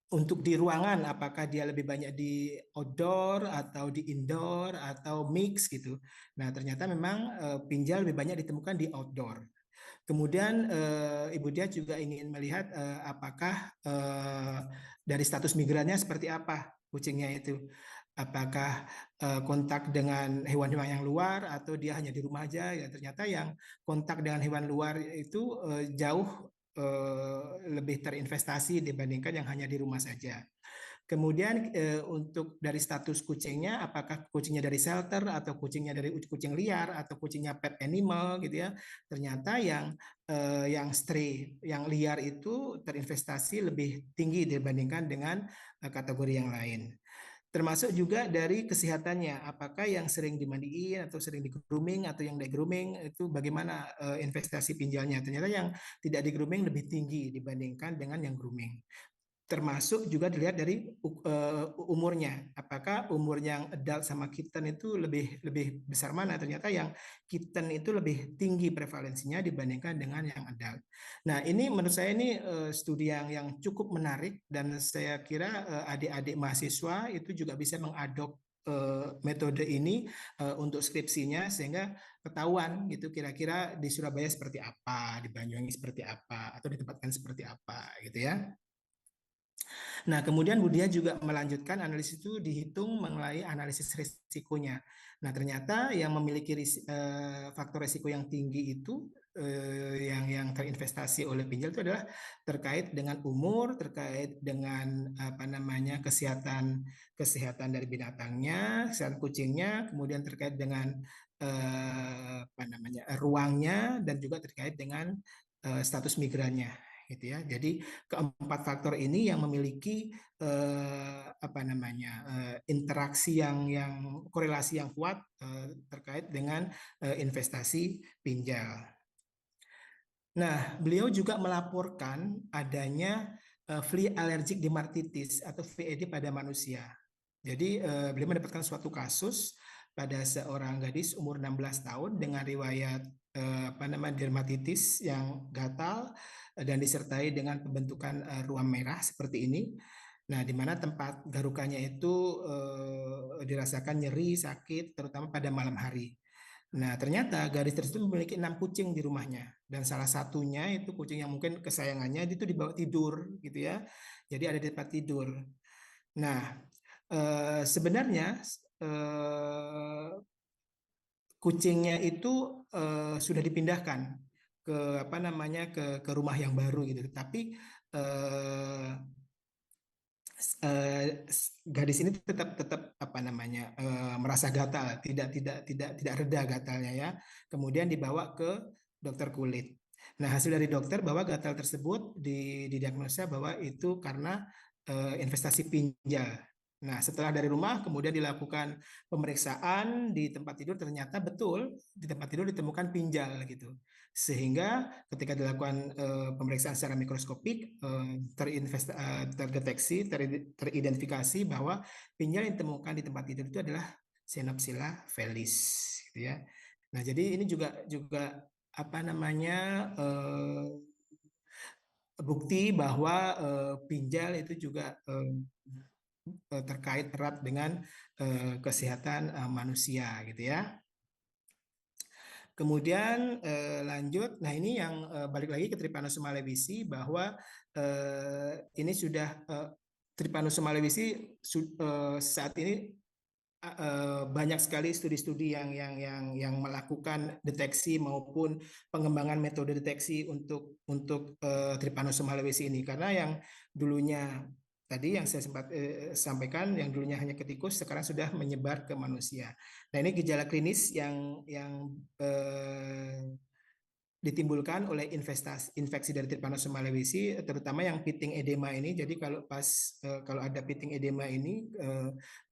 Untuk di ruangan, apakah dia lebih banyak di outdoor atau di indoor atau mix gitu. Nah, ternyata memang pinjal lebih banyak ditemukan di outdoor. Kemudian Ibu Diah juga ingin melihat apakah dari status migrannya seperti apa kucingnya itu. Apakah kontak dengan hewan-hewan yang luar atau dia hanya di rumah aja. Ya, ternyata yang kontak dengan hewan luar itu jauh lebih terinvestasi dibandingkan yang hanya di rumah saja. Kemudian untuk dari status kucingnya, apakah kucingnya dari shelter atau kucingnya dari kucing liar atau kucingnya pet animal gitu ya. Ternyata yang stray, yang liar itu terinvestasi lebih tinggi dibandingkan dengan kategori yang lain. Termasuk juga dari kesehatannya, apakah yang sering dimandiin atau sering di grooming atau yang di grooming itu bagaimana investasi pinjalnya. Ternyata yang tidak di grooming lebih tinggi dibandingkan dengan yang grooming. Termasuk juga dilihat dari umurnya, apakah umur yang adult sama kitten itu lebih lebih besar mana. Ternyata yang kitten itu lebih tinggi prevalensinya dibandingkan dengan yang adult. Nah, ini menurut saya ini studi yang cukup menarik, dan saya kira adik-adik mahasiswa itu juga bisa mengadop metode ini untuk skripsinya, sehingga ketahuan gitu kira-kira di Surabaya seperti apa, di Banyuwangi seperti apa, atau ditempatkan seperti apa gitu ya. Nah, kemudian Budia juga melanjutkan analisis itu dihitung mengenai analisis risikonya. Nah, ternyata yang memiliki faktor risiko yang tinggi itu yang terinvestasi oleh pinjol itu adalah terkait dengan umur, terkait dengan apa namanya kesehatan kesehatan dari binatangnya, kesehatan kucingnya, kemudian terkait dengan apa namanya ruangnya, dan juga terkait dengan status migrannya gitu ya. Jadi keempat faktor ini yang memiliki apa namanya interaksi yang korelasi yang kuat terkait dengan investasi pinjal. Nah, beliau juga melaporkan adanya flea allergic dermatitis atau VAD pada manusia. Jadi beliau mendapatkan suatu kasus pada seorang gadis umur 16 tahun dengan riwayat apa namanya dermatitis yang gatal dan disertai dengan pembentukan ruam merah seperti ini. Nah, di mana tempat garukannya itu dirasakan nyeri, sakit, terutama pada malam hari. Nah, ternyata gadis tersebut memiliki 6 kucing di rumahnya, dan salah satunya itu kucing yang mungkin kesayangannya itu dibawa tidur gitu ya. Jadi ada di tempat tidur. Nah, sebenarnya eh, kucingnya itu sudah dipindahkan ke apa namanya ke rumah yang baru gitu. Tapi eh, eh, gadis ini tetap tetap apa namanya merasa gatal, tidak reda gatalnya ya. Kemudian dibawa ke dokter kulit. Nah, hasil dari dokter bahwa gatal tersebut didiagnosa bahwa itu karena investasi pinjal. Nah, setelah dari rumah kemudian dilakukan pemeriksaan di tempat tidur, ternyata betul di tempat tidur ditemukan pinjal gitu. Sehingga ketika dilakukan pemeriksaan secara mikroskopik terdeteksi, teridentifikasi bahwa pinjal yang ditemukan di tempat tidur itu adalah Xenopsila felis gitu ya. Nah, jadi ini juga juga apa namanya bukti bahwa pinjal itu juga terkait erat dengan kesehatan manusia gitu ya. Kemudian lanjut, nah ini yang balik lagi ke Trypanosoma lewisi, bahwa ini sudah Trypanosoma lewisi saat ini banyak sekali studi-studi yang melakukan deteksi maupun pengembangan metode deteksi untuk Trypanosoma lewisi ini, karena yang dulunya tadi yang saya sempat sampaikan, yang dulunya hanya ke tikus sekarang sudah menyebar ke manusia. Nah, ini gejala klinis yang ditimbulkan oleh infeksi dari Trypanosoma lewisi, terutama yang pitting edema ini. Jadi kalau ada pitting edema ini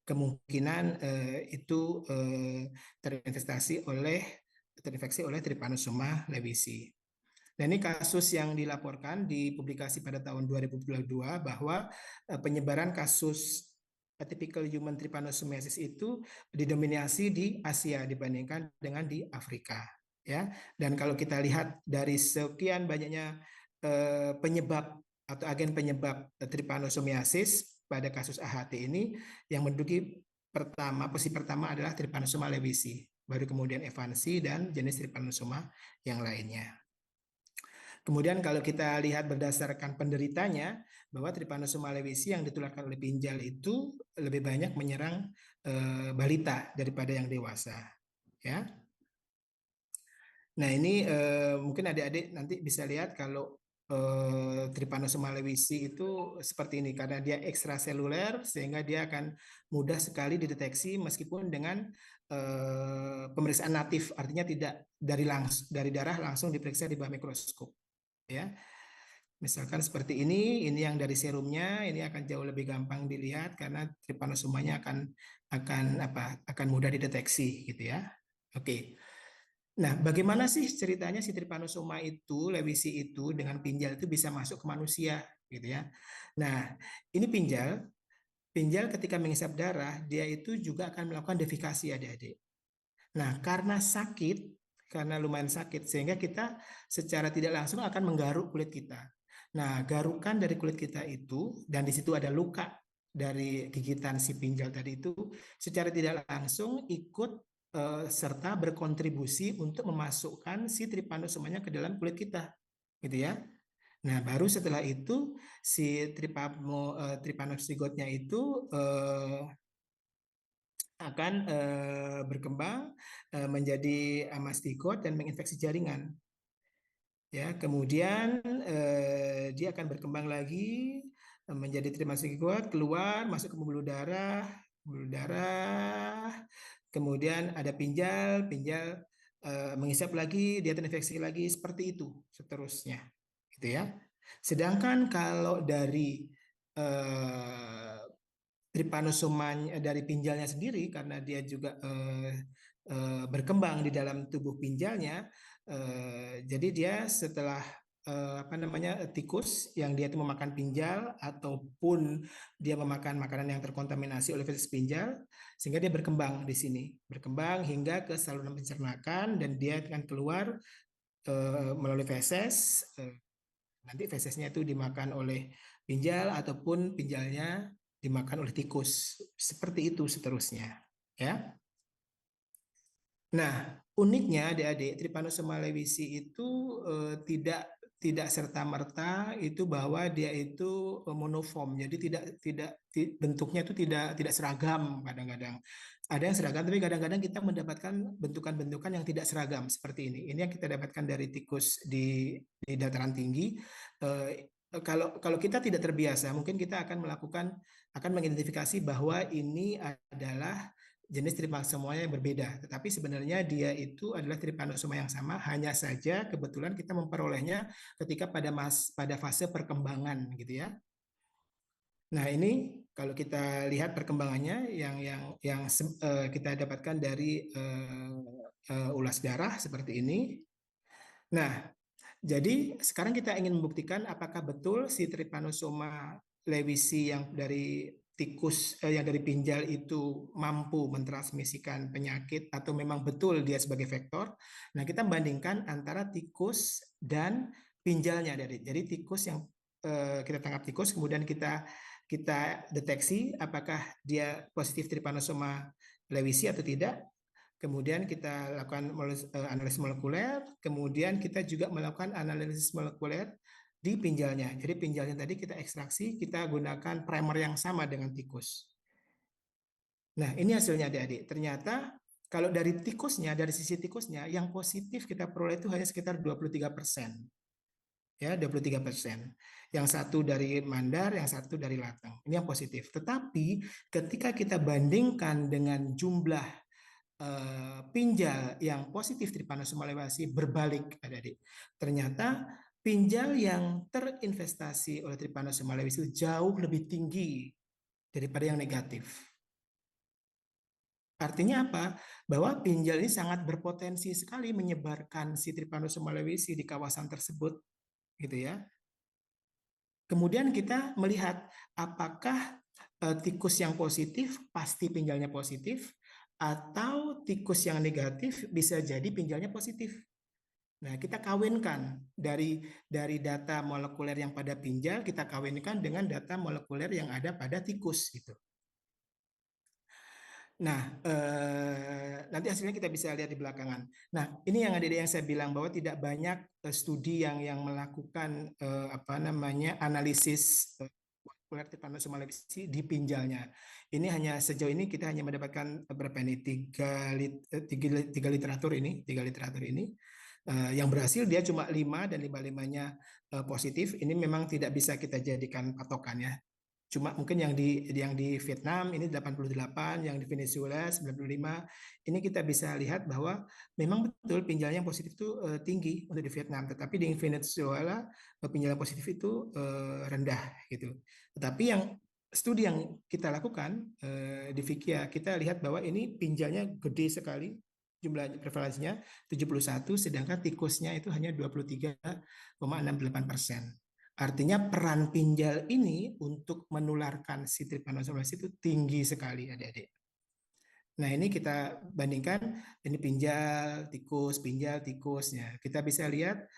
kemungkinan itu terinfeksi oleh Trypanosoma lewisi. Nah, ini kasus yang dilaporkan dipublikasi pada tahun 2022 bahwa penyebaran kasus atypical human trypanosomiasis itu didominasi di Asia dibandingkan dengan di Afrika ya. Dan kalau kita lihat dari sekian banyaknya penyebab atau agen penyebab trypanosomiasis pada kasus AHT ini, yang menduduki posisi pertama adalah Trypanosoma lewisi, baru kemudian Evansi dan jenis Trypanosoma yang lainnya. Kemudian kalau kita lihat berdasarkan penderitanya, bahwa Trypanosoma lewisi yang ditularkan oleh pinjal itu lebih banyak menyerang balita daripada yang dewasa. Ya. Nah, ini mungkin adik-adik nanti bisa lihat kalau Trypanosoma lewisi itu seperti ini, karena dia ekstraseluler sehingga dia akan mudah sekali dideteksi meskipun dengan pemeriksaan natif, artinya tidak dari darah langsung diperiksa di bawah mikroskop ya. Misalkan seperti ini yang dari serumnya, ini akan jauh lebih gampang dilihat karena trypanosomanya akan mudah dideteksi gitu ya. Oke. Nah, bagaimana sih ceritanya si trypanosoma itu, Lewisi itu dengan pinjal itu bisa masuk ke manusia gitu ya. Nah, ini pinjal ketika menghisap darah, dia itu juga akan melakukan defikasi adik-adik. Nah, karena lumayan sakit, sehingga kita secara tidak langsung akan menggaruk kulit kita. Nah, garukan dari kulit kita itu, dan di situ ada luka dari gigitan si pinjal tadi itu, secara tidak langsung ikut serta berkontribusi untuk memasukkan si trypanosomanya ke dalam kulit kita, gitu ya. Nah, baru setelah itu si trypanosigotnya itu akan berkembang menjadi mastigot dan menginfeksi jaringan. Ya, kemudian dia akan berkembang lagi menjadi trimastigot, keluar masuk ke pembuluh darah, kemudian ada pinjal menghisap lagi, dia terinfeksi lagi, seperti itu seterusnya, gitu ya. Sedangkan kalau dari eh, trypanosoma dari pinjalnya sendiri karena dia juga berkembang di dalam tubuh pinjalnya. Jadi dia setelah apa namanya tikus yang dia itu memakan pinjal ataupun dia memakan makanan yang terkontaminasi oleh feses pinjal sehingga dia berkembang di sini, berkembang hingga ke saluran pencernakan dan dia akan keluar melalui feses. Nanti fesesnya itu dimakan oleh pinjal ataupun pinjalnya dimakan oleh tikus. Seperti itu seterusnya. Ya. Nah, uniknya adik-adik Trypanosoma lewisi itu tidak tidak serta-merta itu bahwa dia itu monoform. Jadi bentuknya itu tidak seragam kadang-kadang. Ada yang seragam tapi kadang-kadang kita mendapatkan bentukan-bentukan yang tidak seragam seperti ini. Ini yang kita dapatkan dari tikus di dataran tinggi. Kalau kita tidak terbiasa, mungkin kita akan mengidentifikasi bahwa ini adalah jenis trypanosoma yang berbeda, tetapi sebenarnya dia itu adalah trypanosoma yang sama, hanya saja kebetulan kita memperolehnya ketika pada fase perkembangan gitu ya. Nah, ini kalau kita lihat perkembangannya yang kita dapatkan dari ulas darah seperti ini. Nah, jadi sekarang kita ingin membuktikan apakah betul si Trypanosoma lewisi yang dari yang dari pinjal itu mampu mentransmisikan penyakit atau memang betul dia sebagai vektor. Nah, kita bandingkan antara tikus dan pinjalnya dari. Jadi tikus yang kita tangkap tikus kemudian kita deteksi apakah dia positif Trypanosoma lewisi atau tidak. Kemudian kita lakukan analisis molekuler, kemudian kita juga melakukan analisis molekuler di pinjalnya. Jadi pinjalnya tadi kita ekstraksi, kita gunakan primer yang sama dengan tikus. Nah, ini hasilnya adik-adik. Ternyata kalau dari tikusnya, dari sisi tikusnya, yang positif kita peroleh itu hanya sekitar 23%. Ya, 23%. Yang satu dari mandar, yang satu dari latang. Ini yang positif. Tetapi ketika kita bandingkan dengan jumlah pinjal yang positif Trypanosoma lewisi berbalik adik-adik. Ternyata pinjal yang terinvestasi oleh Trypanosoma lewisi jauh lebih tinggi daripada yang negatif. Artinya apa? Bahwa pinjal ini sangat berpotensi sekali menyebarkan si Trypanosoma lewisi di kawasan tersebut, gitu ya. Kemudian kita melihat apakah tikus yang positif pasti pinjalnya positif atau tikus yang negatif bisa jadi pinjalnya positif. Nah, kita kawinkan dari data molekuler yang pada pinjal kita kawinkan dengan data molekuler yang ada pada tikus gitu. Nah, nanti hasilnya kita bisa lihat di belakangan. Nah, ini yang ada yang saya bilang bahwa tidak banyak studi yang melakukan apa namanya analisis molekuler Trypanosoma lewisi di pinjalnya. Ini hanya sejauh ini kita hanya mendapatkan berapa ini tiga literatur ini. Yang berhasil dia cuma 5 dan 5-5-nya positif. Ini memang tidak bisa kita jadikan patokan ya. Cuma mungkin yang di Vietnam ini 88, yang di Venezuela 95. Ini kita bisa lihat bahwa memang betul pinjal yang positif itu tinggi untuk di Vietnam, tetapi di Venezuela pinjal yang positif itu rendah gitu. Tetapi yang studi yang kita lakukan di Vikia, kita lihat bahwa ini pinjalnya gede sekali, jumlah prevalensinya 71, sedangkan tikusnya itu hanya 23,68%. Artinya peran pinjal ini untuk menularkan si trypanosomiasis itu tinggi sekali, adik-adik. Nah, ini kita bandingkan, ini pinjal, tikusnya. Kita bisa lihat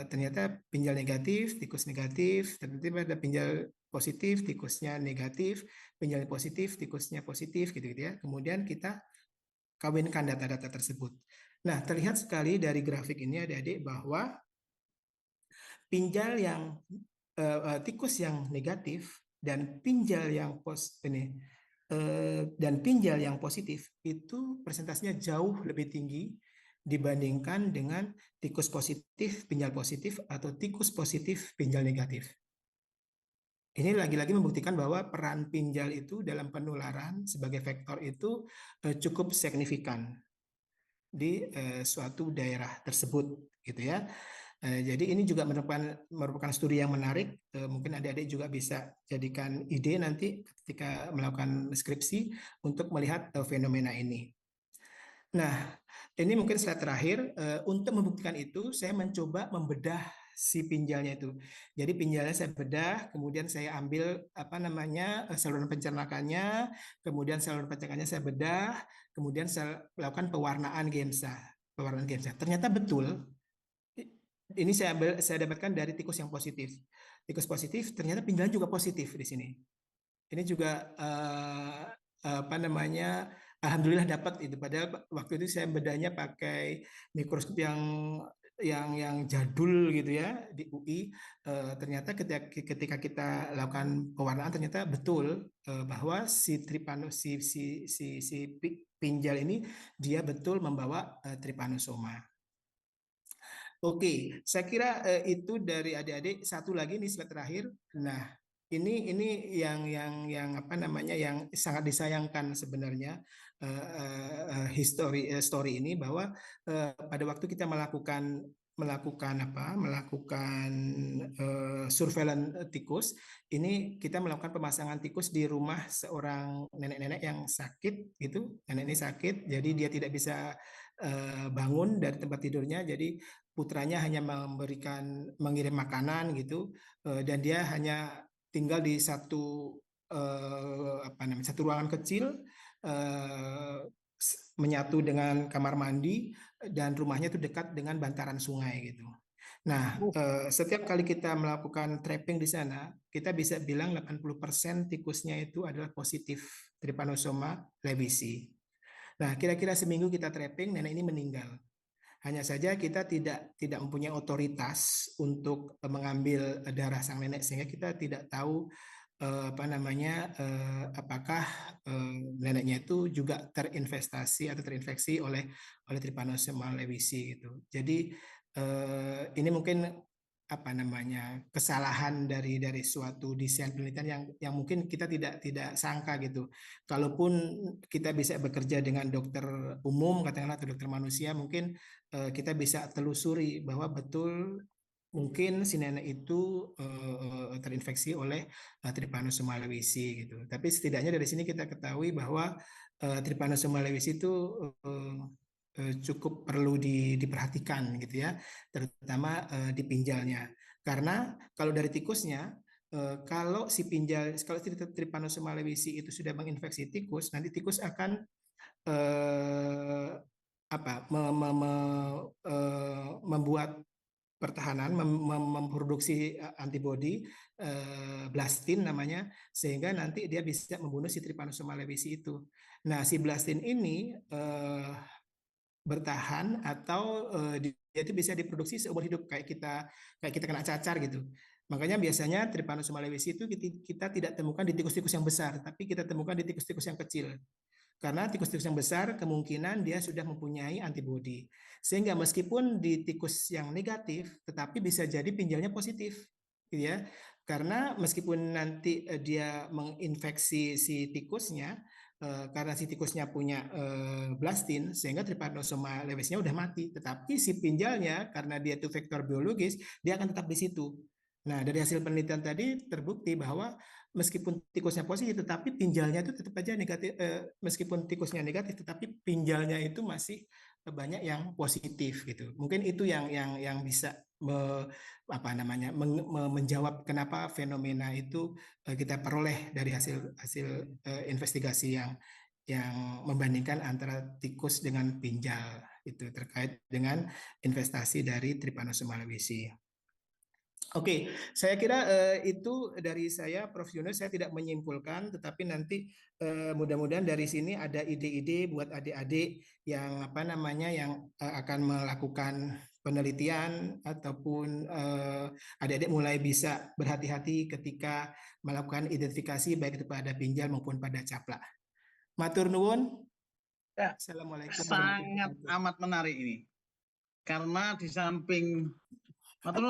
ternyata pinjal negatif, tikus negatif, ternyata ada pinjal positif, tikusnya negatif, pinjal positif, tikusnya positif, gitu-gitu ya. Kemudian kita kawinkan data-data tersebut. Nah, terlihat sekali dari grafik ini, adik-adik, bahwa pinjal yang tikus yang negatif dan pinjal yang positif itu presentasinya jauh lebih tinggi dibandingkan dengan tikus positif pinjal positif atau tikus positif pinjal negatif. Ini lagi-lagi membuktikan bahwa peran pinjal itu dalam penularan sebagai vektor itu cukup signifikan di suatu daerah tersebut, gitu ya. Jadi ini juga merupakan studi yang menarik. Mungkin adik-adik juga bisa jadikan ide nanti ketika melakukan skripsi untuk melihat fenomena ini. Nah, ini mungkin slide terakhir. Untuk membuktikan itu, saya mencoba membedah si pinjalnya itu. Jadi pinjalnya saya bedah, kemudian saya ambil apa namanya saluran pencernakannya, kemudian saluran pencernakannya saya bedah, kemudian saya lakukan pewarnaan GEMSA. Ternyata betul ini saya dapatkan dari tikus yang positif. Tikus positif ternyata pinjalan juga positif di sini. Ini juga apa namanya, alhamdulillah dapat itu. Padahal waktu itu saya bedanya pakai mikroskop yang jadul gitu ya di UI. Ternyata ketika kita lakukan pewarnaan ternyata betul bahwa si pinjal ini dia betul membawa trypanosoma. Oke, saya kira itu dari adik-adik. Satu lagi nih slide terakhir. Nah, ini yang apa namanya yang sangat disayangkan sebenarnya story ini bahwa pada waktu kita melakukan surveillance tikus, ini kita melakukan pemasangan tikus di rumah seorang nenek-nenek yang sakit gitu. Nenek ini sakit, jadi dia tidak bisa bangun dari tempat tidurnya, jadi putranya hanya mengirim makanan gitu, dan dia hanya tinggal di satu ruangan kecil, menyatu dengan kamar mandi, dan rumahnya itu dekat dengan bantaran sungai gitu. Nah, setiap kali kita melakukan trapping di sana, kita bisa bilang 80% tikusnya itu adalah positif Trypanosoma lewisi. Nah, kira-kira seminggu kita trapping, nenek ini meninggal. Hanya saja kita tidak mempunyai otoritas untuk mengambil darah sang nenek, sehingga kita tidak tahu apakah neneknya itu juga terinvestasi atau terinfeksi oleh Trypanosoma lewisi gitu. Jadi ini mungkin kesalahan dari suatu desain penelitian yang mungkin kita tidak sangka gitu. Kalaupun kita bisa bekerja dengan dokter umum katakanlah atau dokter manusia, mungkin kita bisa telusuri bahwa betul mungkin si nenek itu terinfeksi oleh Trypanosoma lewisi gitu. Tapi setidaknya dari sini kita ketahui bahwa Trypanosoma lewisi itu cukup perlu diperhatikan gitu ya, terutama di pinjalnya. Karena kalau dari tikusnya, kalau Trypanosoma lewisi itu sudah menginfeksi tikus, nanti tikus akan eh, membuat pertahanan, memproduksi antibodi blastin namanya, sehingga nanti dia bisa membunuh si Trypanosoma lewisi itu. Nah, si blastin ini bertahan atau dia itu bisa diproduksi seumur hidup kayak kita kena cacar gitu. Makanya biasanya Trypanosoma lewisi itu kita tidak temukan di tikus-tikus yang besar, tapi kita temukan di tikus-tikus yang kecil. Karena tikus-tikus yang besar kemungkinan dia sudah mempunyai antibodi. Sehingga meskipun di tikus yang negatif, tetapi bisa jadi pinjalnya positif, gitu ya. Karena meskipun nanti dia menginfeksi si tikusnya, karena si tikusnya punya blastin, sehingga Trypanosoma lewesnya udah mati. Tetapi si pinjalnya, karena dia itu vektor biologis, dia akan tetap di situ. Nah, dari hasil penelitian tadi terbukti bahwa meskipun tikusnya positif, tetapi pinjalnya itu tetap aja negatif. Meskipun tikusnya negatif, tetapi pinjalnya itu masih banyak yang positif gitu. Mungkin itu yang bisa apa namanya menjawab kenapa fenomena itu kita peroleh dari hasil hasil investigasi yang membandingkan antara tikus dengan pinjal itu terkait dengan investasi dari Trypanosoma lewisi. Oke, saya kira itu dari saya, Prof. Yunus. Saya tidak menyimpulkan, tetapi nanti mudah-mudahan dari sini ada ide-ide buat adik-adik yang apa namanya yang akan melakukan penelitian ataupun adik-adik mulai bisa berhati-hati ketika melakukan identifikasi baik itu pada pinjal maupun pada caplak. Matur nuwun. Ya, Assalamualaikum warahmatullahi sangat wabarakatuh. amat menarik ini. Karena di samping